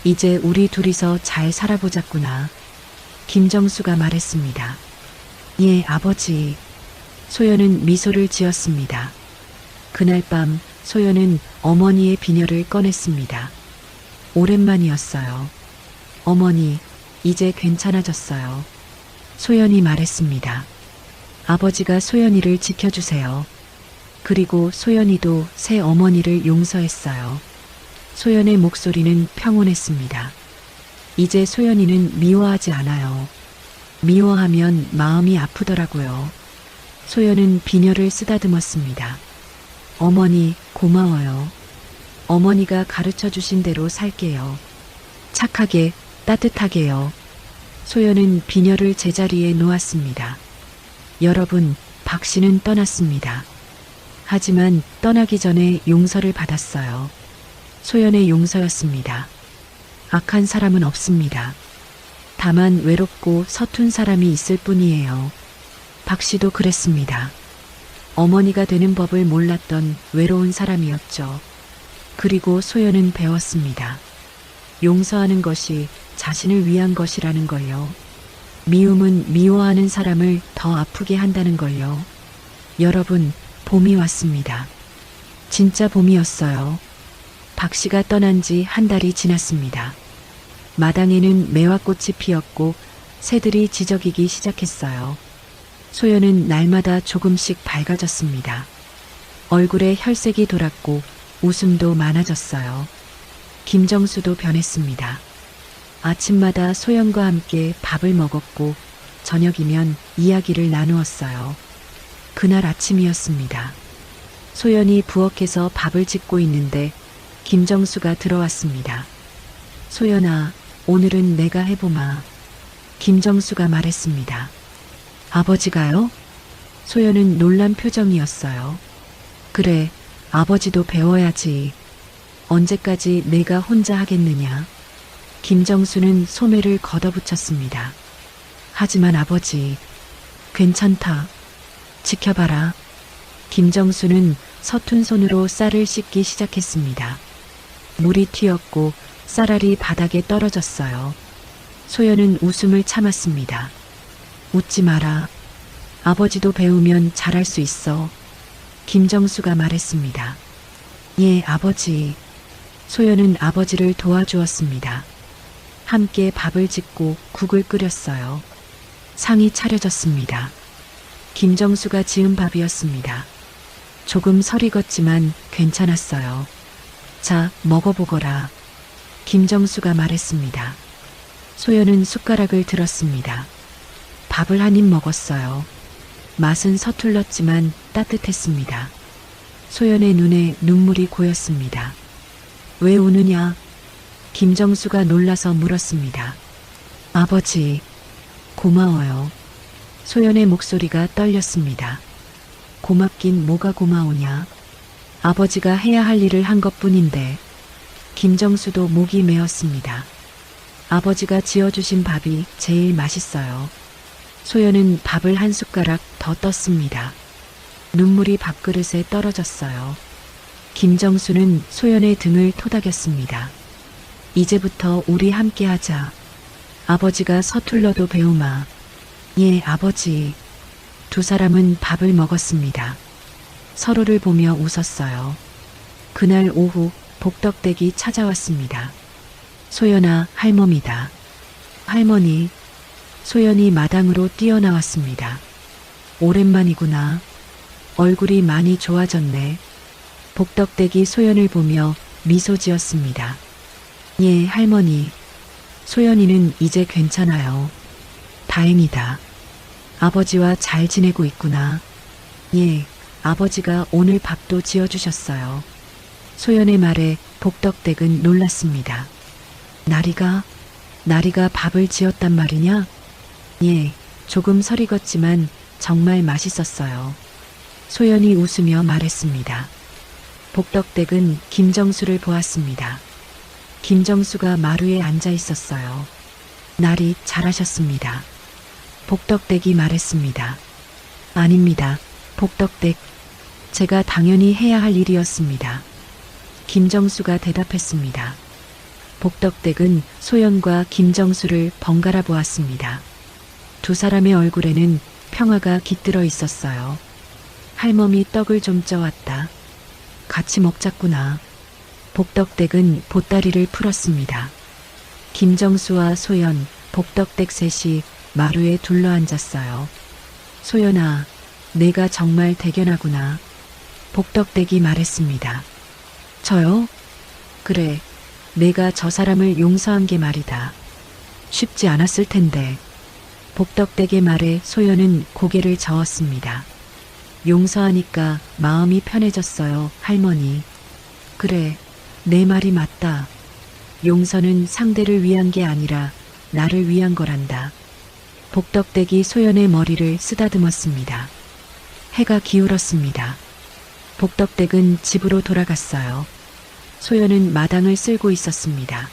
이제 우리 둘이서 잘 살아보자꾸나. 김정수가 말했습니다. 예, 아버지. 소연은 미소를 지었습니다. 그날 밤 소연은 어머니의 비녀를 꺼냈습니다. 오랜만이었어요. 어머니, 이제 괜찮아졌어요. 소연이 말했습니다. 아버지가 소연이를 지켜주세요. 그리고 소연이도 새 어머니를 용서했어요. 소연의 목소리는 평온했습니다. 이제 소연이는 미워하지 않아요. 미워하면 마음이 아프더라고요. 소연은 비녀를 쓰다듬었습니다. 어머니, 고마워요. 어머니가 가르쳐 주신 대로 살게요. 착하게, 따뜻하게요. 소연은 비녀를 제자리에 놓았습니다. 여러분, 박 씨는 떠났습니다. 하지만 떠나기 전에 용서를 받았어요. 소연의 용서였습니다. 악한 사람은 없습니다. 다만 외롭고 서툰 사람이 있을 뿐이에요. 박 씨도 그랬습니다. 어머니가 되는 법을 몰랐던 외로운 사람이었죠. 그리고 소연은 배웠습니다. 용서하는 것이 자신을 위한 것이라는 걸요. 미움은 미워하는 사람을 더 아프게 한다는 걸요. 여러분, 봄이 왔습니다. 진짜 봄이었어요. 박 씨가 떠난 지 한 달이 지났습니다. 마당에는 매화꽃이 피었고 새들이 지저귀기 시작했어요. 소연은 날마다 조금씩 밝아졌습니다. 얼굴에 혈색이 돌았고 웃음도 많아졌어요. 김정수도 변했습니다. 아침마다 소연과 함께 밥을 먹었고 저녁이면 이야기를 나누었어요. 그날 아침이었습니다. 소연이 부엌에서 밥을 짓고 있는데 김정수가 들어왔습니다. 소연아, 오늘은 내가 해보마. 김정수가 말했습니다. 아버지가요? 소연은 놀란 표정이었어요. 그래, 아버지도 배워야지. 언제까지 내가 혼자 하겠느냐. 김정수는 소매를 걷어붙였습니다. 하지만 아버지, 괜찮다. 지켜봐라. 김정수는 서툰 손으로 쌀을 씻기 시작했습니다. 물이 튀었고 쌀알이 바닥에 떨어졌어요. 소연은 웃음을 참았습니다. 웃지 마라. 아버지도 배우면 잘할 수 있어. 김정수가 말했습니다. 예, 아버지. 소연은 아버지를 도와주었습니다. 함께 밥을 짓고 국을 끓였어요. 상이 차려졌습니다. 김정수가 지은 밥이었습니다. 조금 설익었지만 괜찮았어요. 자, 먹어보거라. 김정수가 말했습니다. 소연은 숟가락을 들었습니다. 밥을 한 입 먹었어요. 맛은 서툴렀지만 따뜻했습니다. 소연의 눈에 눈물이 고였습니다. 왜 우느냐? 김정수가 놀라서 물었습니다. 아버지, 고마워요. 소연의 목소리가 떨렸습니다. 고맙긴 뭐가 고마우냐? 아버지가 해야 할 일을 한 것뿐인데. 김정수도 목이 메었습니다. 아버지가 지어주신 밥이 제일 맛있어요. 소연은 밥을 한 숟가락 더 떴습니다. 눈물이 밥그릇에 떨어졌어요. 김정수는 소연의 등을 토닥였습니다. 이제부터 우리 함께 하자. 아버지가 서툴러도 배우마. 예, 아버지. 두 사람은 밥을 먹었습니다. 서로를 보며 웃었어요. 그날 오후 복덕댁이 찾아왔습니다. 소연아, 할멈이다. 할머니. 소연이 마당으로 뛰어나왔습니다. 오랜만이구나. 얼굴이 많이 좋아졌네. 복덕댁이 소연을 보며 미소 지었습니다. 예, 할머니. 소연이는 이제 괜찮아요. 다행이다. 아버지와 잘 지내고 있구나. 예, 아버지가 오늘 밥도 지어주셨어요. 소연의 말에 복덕댁은 놀랐습니다. 나리가 밥을 지었단 말이냐? 예, 조금 설익었지만 정말 맛있었어요. 소연이 웃으며 말했습니다. 복덕댁은 김정수를 보았습니다. 김정수가 마루에 앉아 있었어요. 나리, 잘하셨습니다. 복덕댁이 말했습니다. 아닙니다, 복덕댁. 제가 당연히 해야 할 일이었습니다. 김정수가 대답했습니다. 복덕댁은 소연과 김정수를 번갈아 보았습니다. 두 사람의 얼굴에는 평화가 깃들어 있었어요. 할멈이 떡을 좀 쪄왔다. 같이 먹자꾸나. 복덕댁은 보따리를 풀었습니다. 김정수와 소연, 복덕댁 셋이 마루에 둘러앉았어요. 소연아, 내가 정말 대견하구나. 복덕댁이 말했습니다. 저요? 그래, 내가 저 사람을 용서한 게 말이다. 쉽지 않았을 텐데. 복덕댁의 말에 소연은 고개를 저었습니다. 용서하니까 마음이 편해졌어요, 할머니. 그래, 내 말이 맞다. 용서는 상대를 위한 게 아니라 나를 위한 거란다. 복덕댁이 소연의 머리를 쓰다듬었습니다. 해가 기울었습니다. 복덕댁은 집으로 돌아갔어요. 소연은 마당을 쓸고 있었습니다.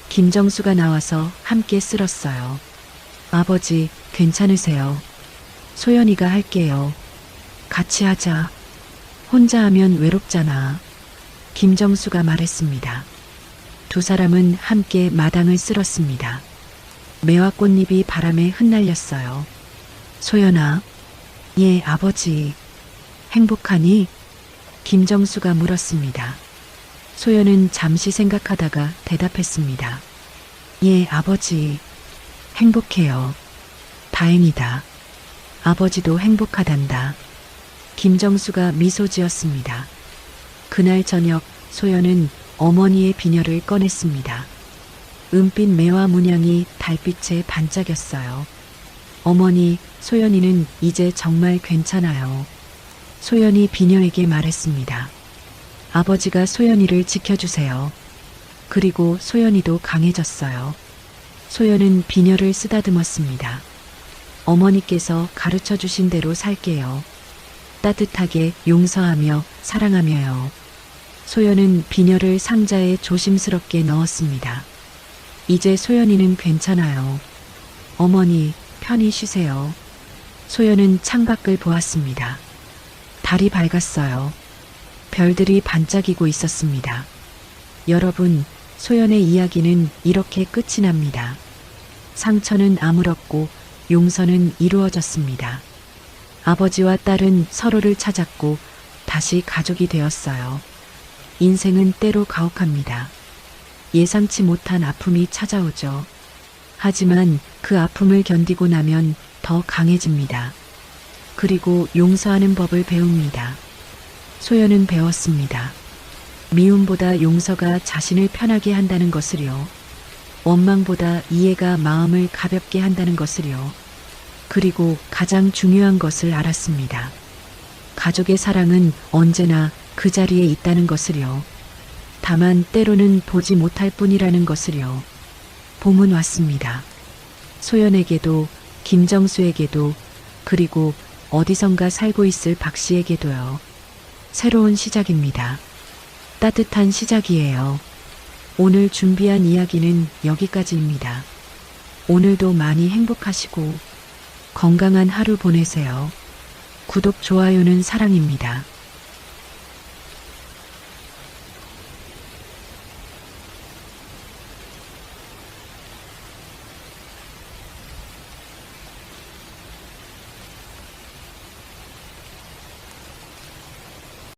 김정수가 나와서 함께 쓸었어요. 아버지, 괜찮으세요? 소연이가 할게요. 같이 하자. 혼자 하면 외롭잖아. 김정수가 말했습니다. 두 사람은 함께 마당을 쓸었습니다. 매화 꽃잎이 바람에 흩날렸어요. 소연아. 예, 아버지. 행복하니? 김정수가 물었습니다. 소연은 잠시 생각하다가 대답했습니다. 예, 아버지. 행복해요. 다행이다. 아버지도 행복하단다. 김정수가 미소 지었습니다. 그날 저녁 소연은 어머니의 비녀를 꺼냈습니다. 은빛 매화 문양이 달빛에 반짝였어요. 어머니, 소연이는 이제 정말 괜찮아요. 소연이 비녀에게 말했습니다. 아버지가 소연이를 지켜주세요. 그리고 소연이도 강해졌어요. 소연은 비녀를 쓰다듬었습니다. 어머니께서 가르쳐 주신 대로 살게요. 따뜻하게 용서하며 사랑하며요. 소연은 비녀를 상자에 조심스럽게 넣었습니다. 이제 소연이는 괜찮아요. 어머니, 편히 쉬세요. 소연은 창밖을 보았습니다. 달이 밝았어요. 별들이 반짝이고 있었습니다. 여러분, 소연의 이야기는 이렇게 끝이 납니다. 상처는 아물었고 용서는 이루어졌습니다. 아버지와 딸은 서로를 찾았고 다시 가족이 되었어요. 인생은 때로 가혹합니다. 예상치 못한 아픔이 찾아오죠. 하지만 그 아픔을 견디고 나면 더 강해집니다. 그리고 용서하는 법을 배웁니다. 소연은 배웠습니다. 미움보다 용서가 자신을 편하게 한다는 것을요. 원망보다 이해가 마음을 가볍게 한다는 것을요. 그리고 가장 중요한 것을 알았습니다. 가족의 사랑은 언제나 그 자리에 있다는 것을요. 다만 때로는 보지 못할 뿐이라는 것을요. 봄은 왔습니다. 소연에게도, 김정수에게도, 그리고 어디선가 살고 있을 박 씨에게도요. 새로운 시작입니다. 따뜻한 시작이에요. 오늘 준비한 이야기는 여기까지입니다. 오늘도 많이 행복하시고 건강한 하루 보내세요. 구독, 좋아요는 사랑입니다.